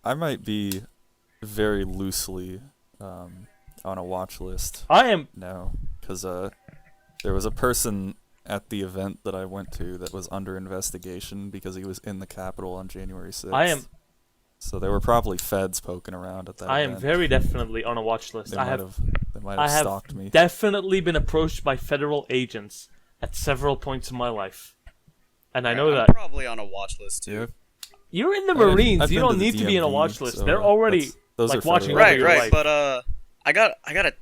I might be very loosely on a watch list I am. now because there was a person at the event that I went to that was under investigation because he was in the Capitol on January 6th. I am. So there were probably feds poking around at that I am event. very definitely on a watch list. They I might have. they might I have have stalked me. definitely been approached by federal agents at several points in my life, and I know I'm that probably on a watch list too. Yeah. you're in the I mean, Marines. I've you been don't to the need to be in a DMV, watch list. so They're already those like are watching federal. over Right, your right. life. But I got a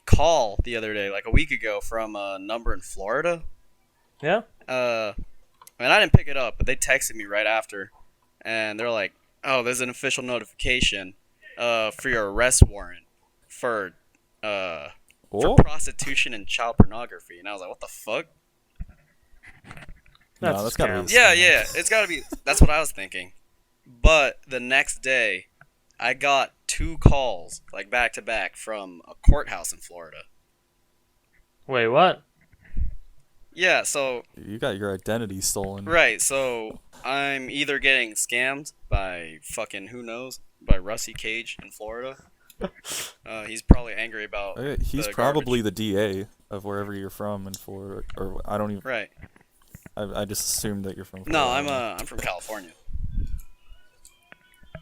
call the other day, like a week ago, from a number in Florida. Yeah. And I didn't pick it up, but they texted me right after, and they're like, "Oh, there's an official notification, for your arrest warrant for Oh, prostitution and child pornography." And I was like, "What the fuck?" That's no, a that's gotta scam. be. Yeah, it's gotta be. That's what I was thinking. But the next day, I got 2 calls, like back to back, from a courthouse in Florida. Wait, what? Yeah, so You got your identity stolen. right, so I'm either getting scammed by fucking who knows by Rusty Cage in Florida. He's probably angry about Okay, he's the probably garbage. the DA of wherever you're from in Florida, or I don't even. Right. I just assumed that you're from Florida. No, I don't know. I'm from California.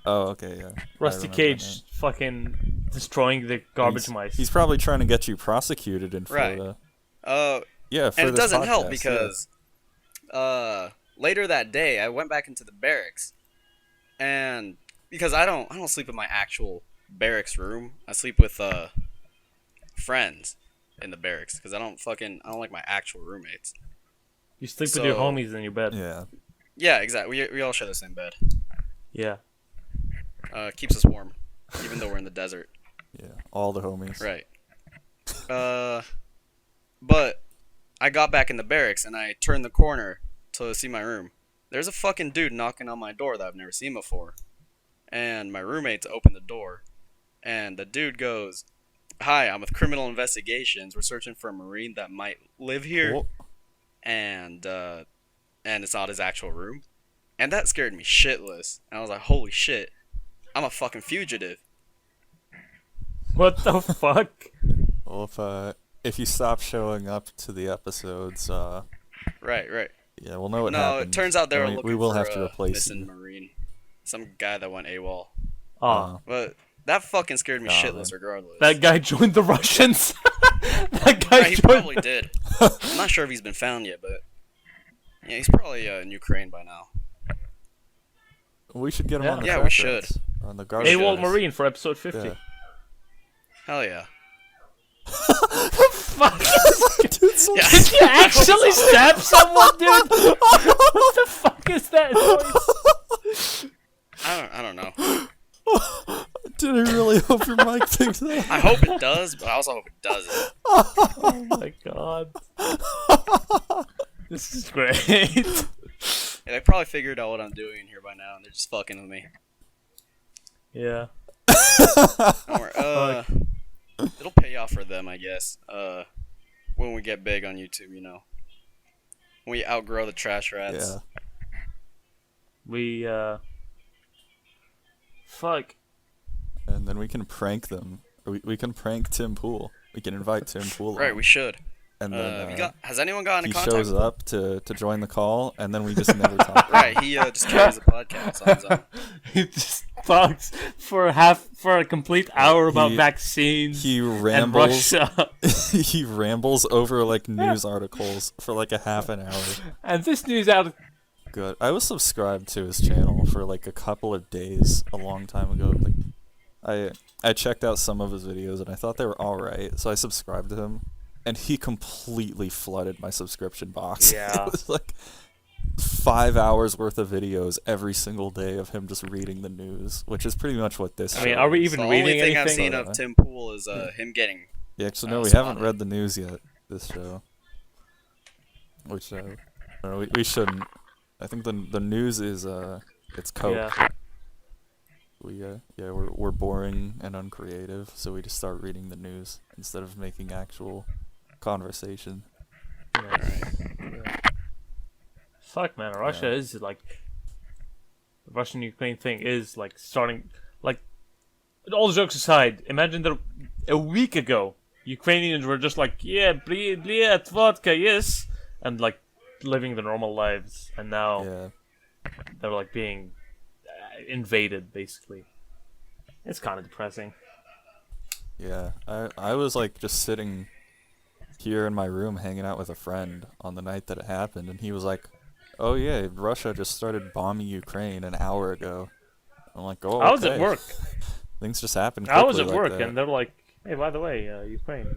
Oh, okay, yeah. I Rusty remember that Cage name. fucking destroying the Garbagemice. He's probably trying to get you prosecuted in Right. Florida. Uh, Yeah, for and it this doesn't help podcast, because later that day I went back into the barracks, and because I don't sleep in my actual barracks room. I sleep with friends in the barracks because I don't like my actual roommates. You sleep with your So- homies in your bed. Yeah. Yeah, exactly. We all share the same bed. Yeah. Keeps us warm, even though we're in the desert. Yeah. All the homies. Right. But I got back in the barracks and I turned the corner to see my room. There's a fucking dude knocking on my door that I've never seen before. And my roommates opened the door. And the dude goes, "Hi, I'm with Criminal Investigations. We're searching for a Marine that might live here." Cool. And it's not his actual room. And that scared me shitless. And I was like, holy shit, I'm a fucking fugitive. What the fuck? Well, if you stop showing up to the episodes, Right. yeah, we'll know what No, happened. it turns out they were And looking we will for have to a replace missing you. Marine. Some guy that went AWOL. Oh, But that fucking scared me Oh, shitless man. regardless. that guy joined the Russians. That guy Yeah, he joined. probably did. I'm not sure if he's been found yet, but yeah, he's probably in Ukraine by now. We should get him Yeah. on the Yeah, track we should. rats, on the garbage. AWOL guys. Marine for episode 50. Yeah. Hell yeah. Fuck. Dude, so- Yeah. Did you actually stab someone, dude? What the fuck is that noise? I don't know. Did I really hope your mic picked up? I hope it does, but I also hope it doesn't. Oh my god. This is great. Yeah, they probably figured out what I'm doing in here by now, and they're just fucking with me. Yeah. Don't worry. It'll pay off for them, I guess. When we get big on YouTube, you know. When we outgrow the trash rats. Yeah. We, fuck. And then we can prank them. Or we can prank Tim Pool. We can invite Tim Pool. Right, on. we should. And then Has anyone gotten in he contact? shows with him? up to join the call, and then we just never talk. Right, he just carries the podcast on his own. He just talks for a complete hour about He- vaccines He and rambles. Russia. He rambles over like news articles for like a half an hour. And this news out. Good. I was subscribed to his channel for like a couple of days a long time ago. Like, I checked out some of his videos and I thought they were all right, so I subscribed to him, and he completely flooded my subscription box. Yeah. It was like 5 hours worth of videos every single day of him just reading the news, which is pretty much what this. I mean, show are we is. even The reading only thing anything? I've seen So, of Tim Pool is him getting. Yeah, actually, no, we spotted. haven't read the news yet. This show, which no, we shouldn't. I think the news is it's Coke. Yeah. We're boring and uncreative, so we just start reading the news instead of making actual conversation. Yeah. Fuck, man. Russia Yeah. is like. The Russian-Ukraine thing is like starting. Like, all jokes aside, imagine that a week ago, Ukrainians were just like, yeah, bliat, vodka, yes, and like living their normal lives, and now Yeah, they're like being invaded, basically. It's kind of depressing. yeah. I was like just sitting here in my room hanging out with a friend on the night that it happened, and he was like, "Oh yeah, Russia just started bombing Ukraine an hour ago." I'm like, "Oh, I was at okay." work. Things just happen. I was at quickly like work, that. and they're like, "Hey, by the way, Ukraine."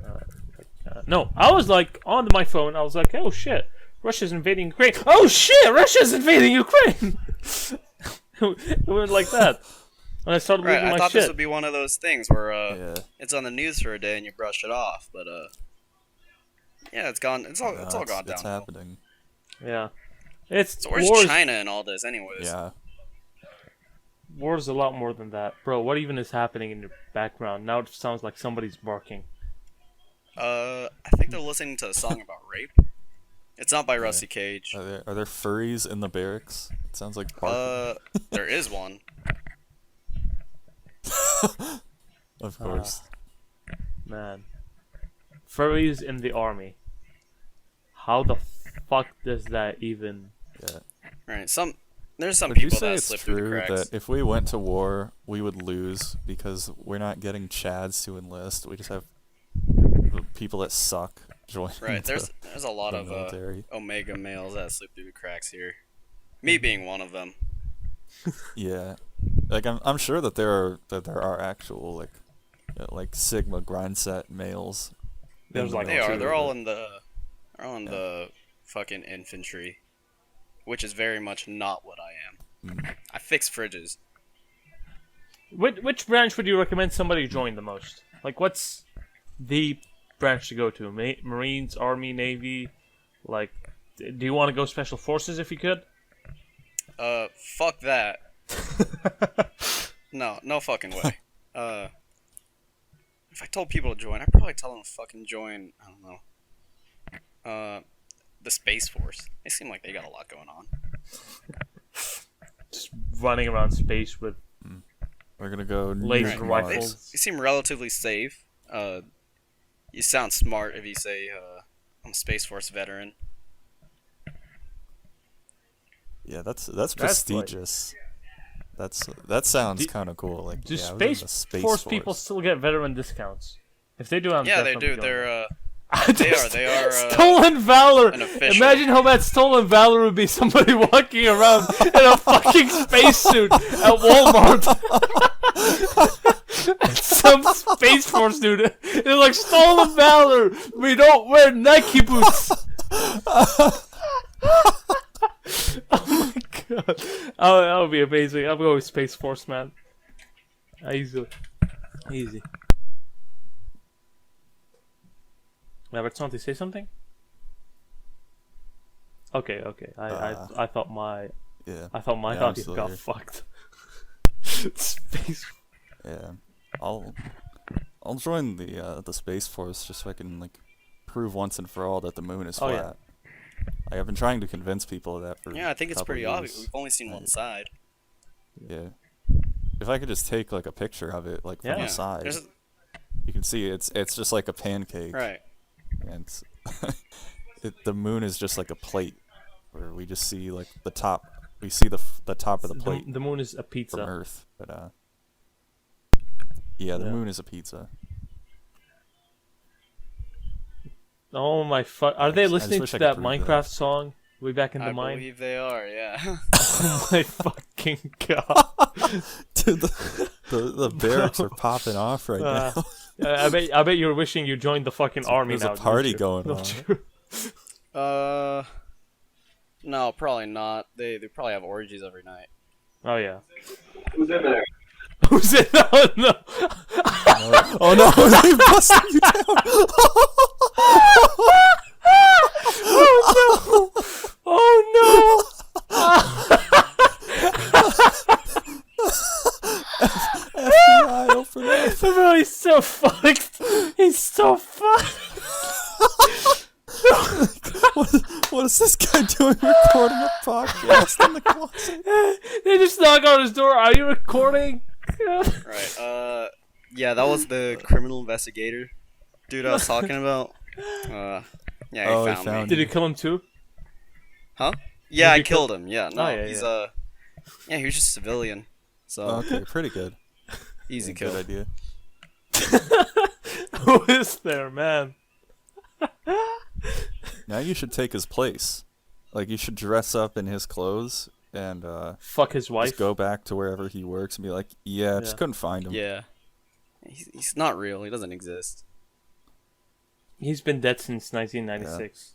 No, I was like on my phone. I was like, "Oh shit, Russia's invading Ukraine!" Oh shit, Russia's invading Ukraine! It went like that, and I started Right, losing I my thought shit. this would be one of those things where Yeah. it's on the news for a day and you brush it off, but yeah, it's gone. It's all No, gone it's down. happening. Yeah, it's So where's wars. China in all this, anyways? Yeah. War's a lot more than that, bro. What even is happening in your background? Now it sounds like somebody's barking. I think they're listening to a song about rape. It's not by Rusty Cage. Are there furries in the barracks? It sounds like parking. There is one. Of course. Man. Furries in the army. How the fuck does that even... Yeah. Right. There's some Would you people say that it's slip through the true cracks. that if we went to war, we would lose because we're not getting Chads to enlist? We just have people that suck joining. Right. There's a lot the of military. Omega males that slip through the cracks here. Me being one of them. Yeah, like I'm sure that there are actual like Sigma grind set males. There's like They are. two, They're all but- in the fucking infantry, which is very much not what I am. I fix fridges. Which branch would you recommend somebody join the most? Like, what's the branch to go to? Marines, Army, Navy? Like, do you want to go Special Forces if you could? Fuck that. No fucking way. If I told people to join, I'd probably tell them to fucking join, I don't know, the Space Force. They seem like they got a lot going on. Just running around space with... We're gonna go Laser nuke rifles. Mars. They seem relatively safe. You sound smart if you say, I'm a Space Force veteran. Yeah, that's like- prestigious. That sounds kind of cool. Like, Do yeah, I was in the Space Force people still get veteran discounts? If they do, I'm Yeah, they definitely do. going. They are, Stolen Valor! an official. Imagine how bad Stolen Valor would be somebody walking around in a fucking spacesuit at Walmart. And some Space Force dude. They're like, Stolen Valor! We don't wear Nike boots! Oh my god. Oh, that would be amazing. I'm going with Space Force, man. Easy. Bertrand, say something? Okay. I thought my Yeah. my Yeah, I'm audio still got here. fucked. Space. Yeah. I'll join the Space Force just so I can like prove once and for all that the moon is Oh, flat. yeah. Like, I've been trying to convince people of that for Yeah, I think a it's couple pretty years. obvious. We've only seen one side. Yeah. If I could just take like a picture of it like from Yeah. the side, There's- you can see it's just like a pancake. Right. And the moon is just like a plate where we just see like the top. We see the top of the plate The moon is a from pizza. Earth, but yeah, the Yeah. moon is a pizza. Oh my fuck! Are I they just listening wish to I could that prove that. Minecraft song? Way back in the I mine. believe they are, yeah. Oh my fucking god! Dude, the barracks are popping off right now. I bet you're wishing you joined the fucking army There's now. a party don't you? going Don't on. you? No, probably not. They probably have orgies every night. Oh yeah. Who's in there? Who's it? Oh no! Oh no, they busted you down. Oh FBI open up. no! Bro, he's so fucked. He's so fucked. What is this guy doing recording a podcast in the closet? They just knock on his door. Are you recording? Right. Yeah, that was the criminal investigator dude I was talking about. Yeah, he Oh, he found found me. Did he kill him too? Huh? Yeah, Did I you kill- killed him. Yeah, no, Oh, yeah, he's yeah. yeah, he was just a civilian. So Okay, pretty good. easy Yeah, kill. good idea. Who is there, man? Now you should take his place. Like, you should dress up in his clothes and Fuck his wife. just go back to wherever he works and be like, yeah, just Yeah. couldn't find him. Yeah, he's not real. He doesn't exist. He's been dead since 1996.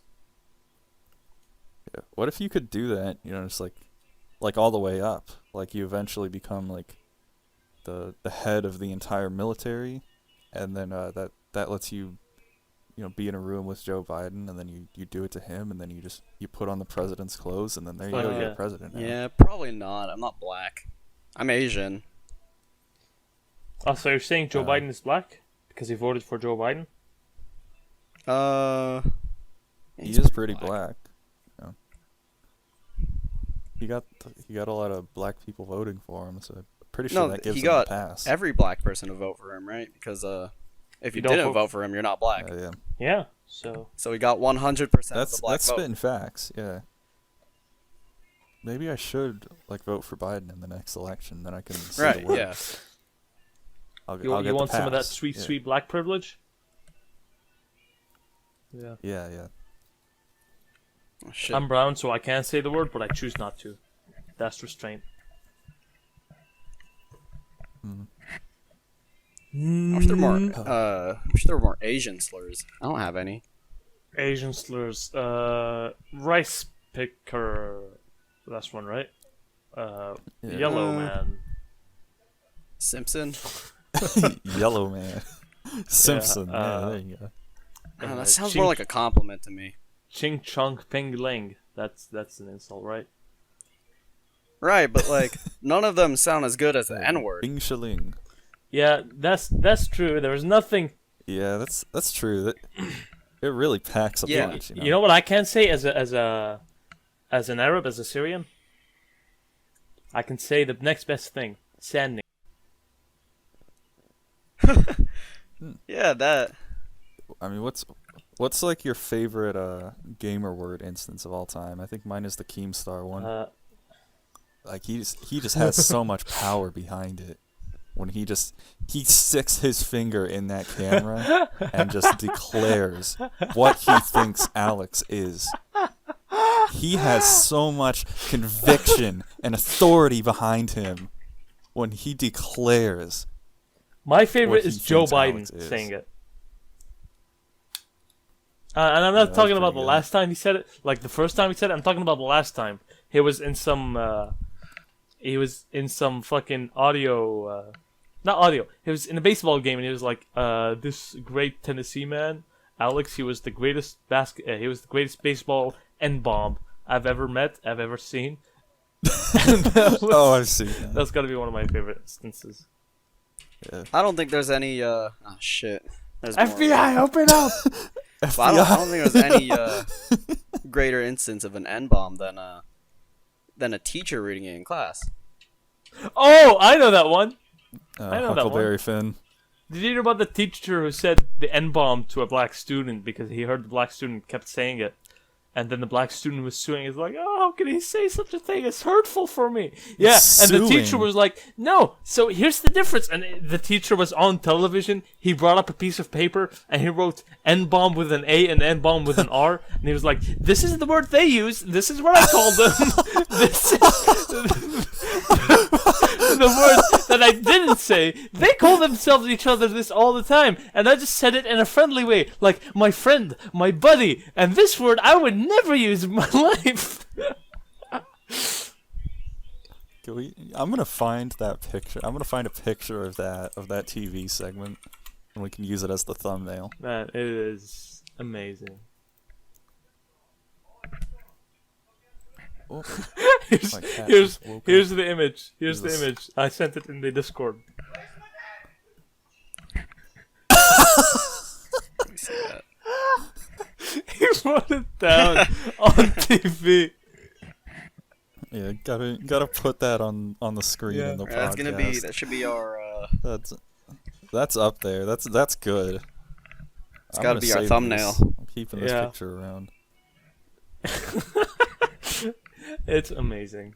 Yeah. What if you could do that, you know, just like all the way up? Like, you eventually become like the head of the entire military, and then that lets you, you know, be in a room with Joe Biden, and then you do it to him, and then you put on the president's clothes, and then there you Oh, go, yeah. you're president now. Yeah, probably not. I'm not black. I'm Asian. Oh, so you're saying Joe Uh, Biden is black because he voted for Joe Biden? He he's is pretty black. he got a lot of black people voting for him, so I'm pretty sure No, that gives he him a got pass. every black person to vote for him, right? Because if you don't didn't vote- vote for him, you're not black. Yeah. Yeah. So So he got 100% of That's the black vote. spitting facts. Yeah. Maybe I should like vote for Biden in the next election, then I can see Right, the work. yeah. I'll get you the want some of that pass. sweet, Yeah. sweet black privilege? Yeah. Yeah. Oh, shit. I'm brown, so I can't say the word, but I choose not to. That's restraint. I wish there were more Asian slurs. I don't have any. Asian slurs. Rice picker. That's one, right? Yellow man. Simpson. Yellow man. Simpson. Yeah, there you go. Oh, that sounds more like a compliment to me. Ching chong ping ling. That's an insult, right? Right, but like none of them sound as good as the N word. Bing shaling. Yeah, that's true. There's nothing. Yeah, that's true. That it really packs a Yeah. punch. You know what I can say as an Arab, as a Syrian? I can say the next best thing. Sanding. Yeah, that. I mean, what's like your favorite gamer word instance of all time? I think mine is the Keemstar one. Like he just has so much power behind it. When he sticks his finger in that camera and just declares what he thinks Alex is. He has so much conviction and authority behind him when he declares. My favorite What he is Joe thinks Biden Alex is. saying it. And I'm not that's talking about pretty the good. last time he said it, like the first time he said it. I'm talking about the last time. He was in some fucking audio, not audio. He was in a baseball game and he was like, this great Tennessee man, Alex, he was the greatest baseball N-bomb I've ever met, I've ever seen. Oh, I've seen that. That's gotta be one of my favorite instances. Yeah. I don't think there's any. Oh shit. There's more. FBI, open up! But I don't think there's any greater instance of an N bomb than a teacher reading it in class. Oh, I know that one. I know that one. Huckleberry Finn. Did you hear about the teacher who said the N-bomb to a black student because he heard the black student kept saying it? And then the black student was suing. He's like, oh, how can he say such a thing? It's hurtful for me. Yeah, and the teacher Suing. was like, no, so here's the difference. And the teacher was on television. He brought up a piece of paper and he wrote N-bomb with an A and N-bomb with an R. And he was like, this is the word they use. This is what I call them. This is the word that I didn't say. They call themselves each other this all the time. And I just said it in a friendly way. Like, my friend, my buddy. And this word I would never use in my life. I'm gonna find that picture. I'm gonna find a picture of that TV segment, and we can use it as the thumbnail. Man, it is amazing. Oh, Here's, my cat here's, just woke up. here's the image. Here's the Jesus. image. I sent it in the Discord. Let me see that. He wrote it down on TV. Yeah, gotta put that on the screen Yeah. in the Alright, that's gonna be. podcast. That should be our. That's up there. That's good. It's gotta be our thumbnail. I'm keeping this Yeah. picture around. It's amazing.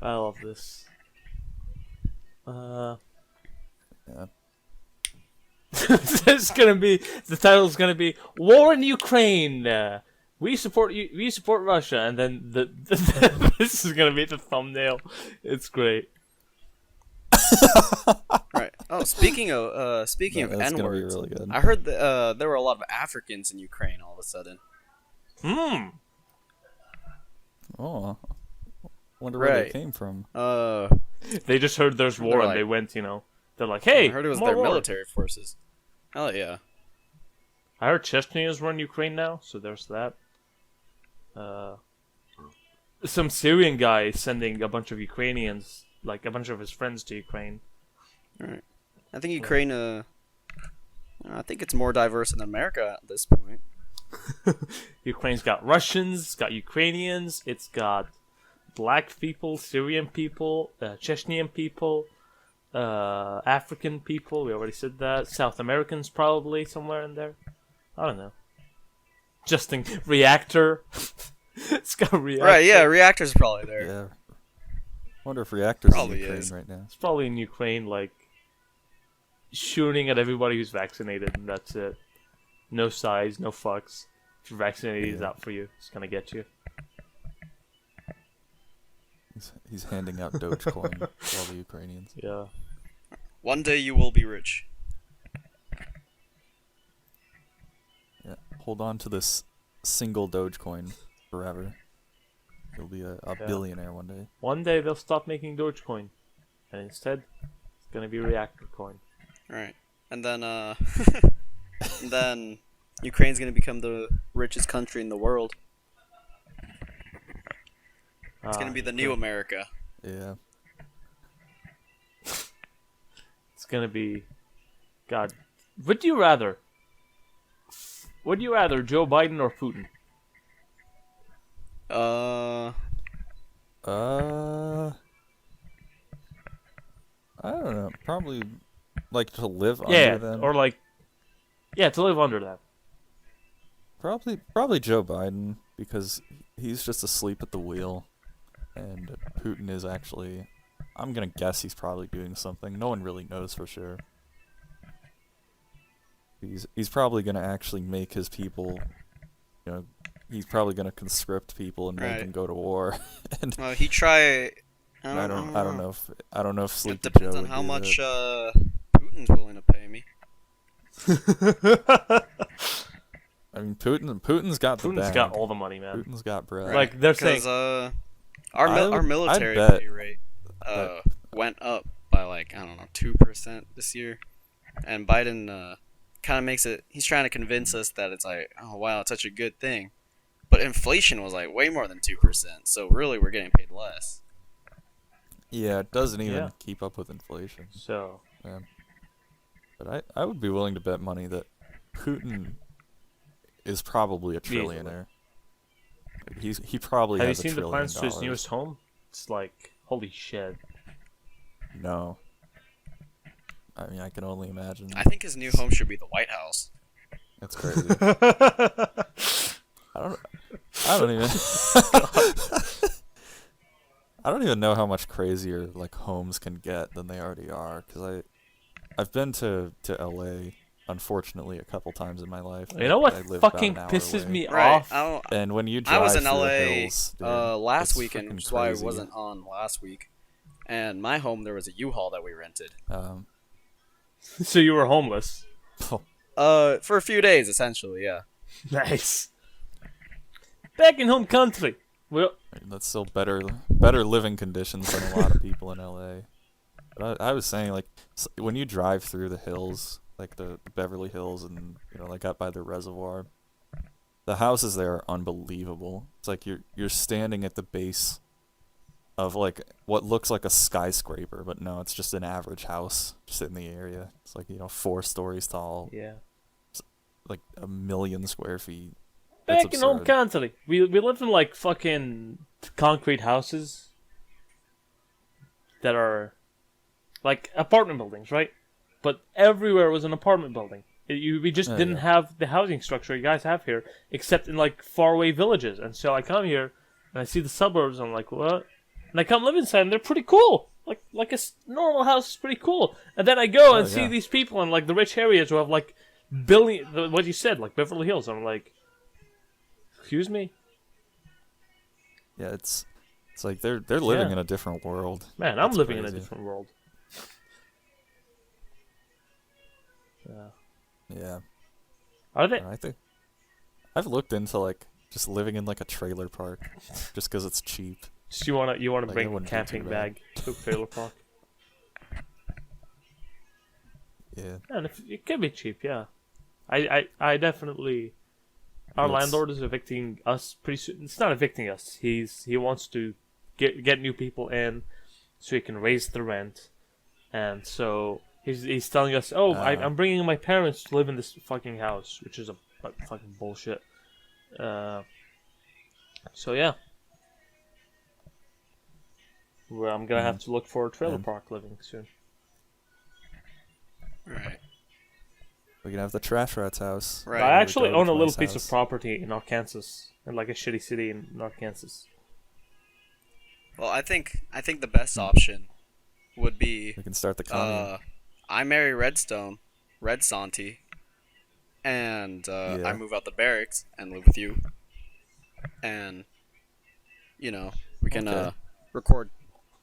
I love this. Yeah. It's gonna be, the title's gonna be War in Ukraine. We support you. We support Russia, and then this is gonna be the thumbnail. It's great. Right. Oh, speaking of That's N gonna be words, really good. I heard that there were a lot of Africans in Ukraine all of a sudden. Oh, wonder where they Right. came from. They just heard there's war They're and like- they went. They're like, hey, I heard it was more their war. military forces. Hell yeah. I heard Chechnyas run Ukraine now, so there's that. Some Syrian guy is sending a bunch of Ukrainians, like a bunch of his friends, to Ukraine. Right. I think Ukraine. I think it's more diverse than America at this point. Ukraine's got Russians, it's got Ukrainians, it's got black people, Syrian people, Chechnyan people, African people. We already said that. South Americans probably somewhere in there. I don't know. Just in reactor. It's got reactor. Right, yeah, reactor's probably there. Yeah. Wonder if reactors Probably in Ukraine is. right now. It's probably in Ukraine, like shooting at everybody who's vaccinated, and that's it. No size, no fucks. If you're vaccinated, he's out for you. He's gonna get you. He's handing out Dogecoin to all the Ukrainians. Yeah. One day you will be rich. Yeah. Hold on to this single Dogecoin forever. You'll be a billionaire one day. One day they'll stop making Dogecoin, and instead, it's gonna be Reactor Coin. Right. And then, and then Ukraine's gonna become the richest country in the world. It's gonna be the new America. Yeah. It's gonna be. God, would you rather? Would you rather Joe Biden or Putin? I don't know. Probably like to live Yeah, under them. or like, yeah, to live under them. Probably Joe Biden, because he's just asleep at the wheel, and Putin is actually. I'm gonna guess he's probably doing something. No one really knows for sure. He's probably gonna actually make his people, you know, he's probably gonna conscript people and make them go to war. And Well, he try. I don't know if It Sleepy depends Joe on would how do much that. Putin's willing to pay me. I mean, Putin's got the Putin's bag. got all the money, man. Putin's got bread. Right. Like they're saying, Because I'd our military bet pay rate that- went up by like, I don't know, 2% this year, and Biden kind of makes it. He's trying to convince us that it's like, oh wow, it's such a good thing, but inflation was like way more than 2%. So really, we're getting paid less. Yeah, it doesn't even Yeah. keep up with inflation. so Yeah. But I would be willing to bet money that Putin is probably a trillionaire. Like, he probably have you has seen $1 the trillion. plans to his newest home? It's like, holy shit. No. I mean, I can only imagine. I think his new home should be the White House. That's crazy. I don't even. I don't even know how much crazier like homes can get than they already are. Because I've been to LA, unfortunately, a couple times in my life. You know what I live about fucking an hour pisses away. me Right. off? And when you drive I was in through the LA hills, dude, last it's weekend, freaking which is why I crazy. wasn't on last week. And my home, there was a U-Haul that we rented. So you were homeless. For a few days, essentially, yeah. Nice. Back in home country. Well, that's still better living conditions than a lot of people in LA. But I was saying, like, when you drive through the hills, like the Beverly Hills, and like up by the reservoir, the houses there are unbelievable. It's like you're standing at the base of like what looks like a skyscraper, but no, it's just an average house just in the area. It's like 4 stories tall, yeah. like 1 million square feet. Back That's in home absurd. country, we lived in like fucking concrete houses that are like apartment buildings, right? But everywhere was an apartment building. We just didn't have the housing structure you guys have here, except in like faraway villages. And so I come here and I see the suburbs. And I'm like, what? And I come live inside, and they're pretty cool. Like a normal house is pretty cool. And then I go and see these people in like the rich areas who have like what you said, like Beverly Hills. I'm like, excuse me? Yeah, it's like they're living in a different world. Man, I'm That's living in a crazy. different world. Yeah. Yeah. Are they? I think I've looked into like just living in like a trailer park, just because it's cheap. Just you wanna Like, it bring a wouldn't be camping too bad. bag to a trailer park? Yeah. And it can be cheap, yeah. I definitely. Our Well, landlord is evicting us pretty soon. It's not evicting us. He wants to get new people in, so he can raise the rent, and so he's telling us, I'm bringing my parents to live in this fucking house, which is a fucking bullshit. So yeah. Where I'm gonna have to look for a trailer Mm. park living soon. Right. We can have the Trash Rat's house. Right. I actually own a little Garbagemice's piece of house. property in Arkansas, in like a shitty city in Arkansas. Well, I think the best option would be We can start the commune. I marry Red Santi, and Yeah. I move out the barracks and live with you. And we can Okay. record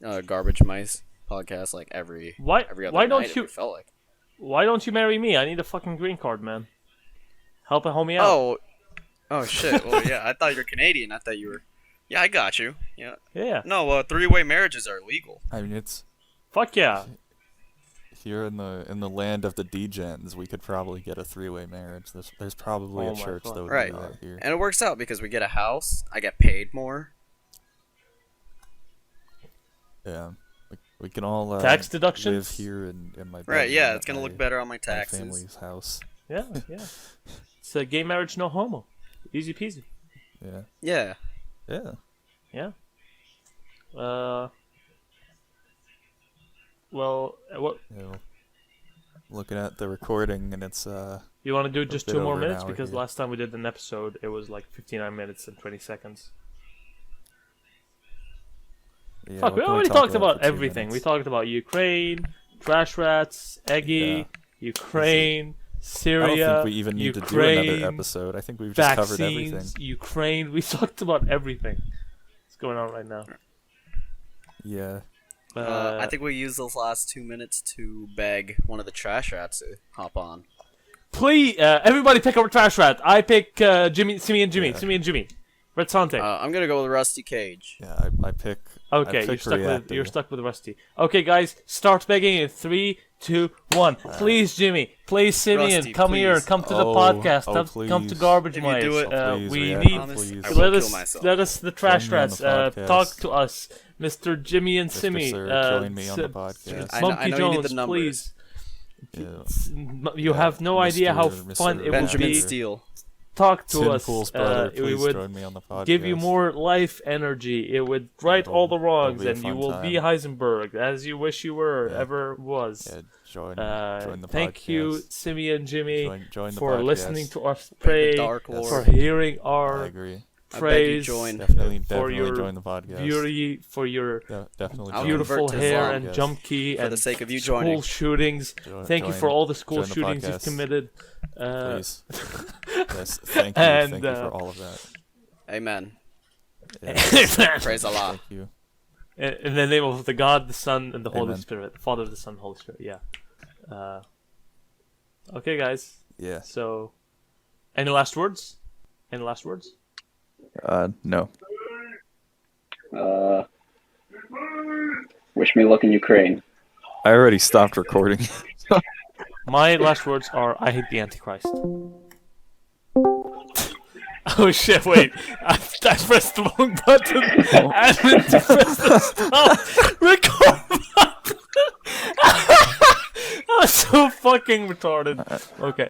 Garbagemice podcast like every other Why night don't if you we felt like. Why don't you marry me? I need a fucking green card, man. Help a homie out. Oh shit. Well, yeah, I thought you were Canadian. I thought you were. Yeah, I got you. Yeah. Yeah. No, three-way marriages are illegal. I mean, it's Fuck yeah. here in the land of the degens. We could probably get a 3-way marriage. There's probably Oh a my church God. that would Right. do that here. And it works out because we get a house. I get paid more. Yeah. We can all Tax live here here in my Right. bedroom Yeah, at it's gonna my- look better on my my taxes. family's house. Yeah, yeah. It's a gay marriage, no homo. Easy peasy. Yeah. Yeah. Yeah. Yeah. Well, what You know, looking at the recording and it's you want to do? Just bit 2 more over an minutes hour because here. last time we did an episode, it was like 59 minutes and 20 seconds. yeah, Fuck, what we can already talk talked about about for 2 everything. We minutes? talked about Ukraine, trash rats, Eggy, Ukraine, Syria. I don't think we even need to do another episode. I think we've just covered everything. vaccines, Ukraine. We talked about everything. What's going on right now? Yeah. I think we used those last 2 minutes to beg one of the trash rats to hop on. Please, everybody pick up a trash rat. I pick Simi and Jimmy. Yeah. Simi and Jimmy. Red Sante. I'm gonna go with Rusty Cage. Yeah, I pick. Okay, I pick reactor. you're stuck with Rusty. Okay, guys, start begging in 3, 2, 1. Please, Jimmy. Please, Simeon, Rusty, come here. please. Come to the Oh, podcast. oh, Come to please. Garbage If you Mice. do it- Please, We reactor, need. Promise, please. I Let will us, kill myself. let us, the trash Join me on rats, the podcast. talk to us, Mr. Jimmy and Mr. Simi. Sir, join me on the podcast. I know Monkey you need Jones, the numbers. please. Yeah. You have no idea how Mr. fun it would Benjamin be. Steele. Talk to Tim us. Pool's brother, We please would join me on the podcast. give you more life energy. It would right all the wrongs, be a and you fun will be Heisenberg, as you wish you were, Yeah. ever was. Yeah, join the Thank podcast. you, Simi and Jimmy, Join the for podcast. listening to us Beg pray, the Dark Yes. Lord. for hearing I our agree. I beg you praise, join. Definitely your join the podcast. beauty, for your Definitely I'll join beautiful convert to hair Islam, and yes. jump key For and the sake of you school joining. shootings. Thank you for all the school join the shootings you've podcast. committed. Please. Yes, thank you. And, Thank you for all of that. Amen. Yeah, Praise Allah. thank you. In the name of the God, the Son, and the Holy Amen. Spirit. The Father, the Son, Holy Spirit. Yeah. Okay, guys. Yeah. So, any last words? Any last words? No. Wish me luck in Ukraine. I already stopped recording. My last words are: I hate the Antichrist. Oh shit! Wait, I pressed the wrong button. I meant to press the stop record button. I'm so fucking retarded. Okay.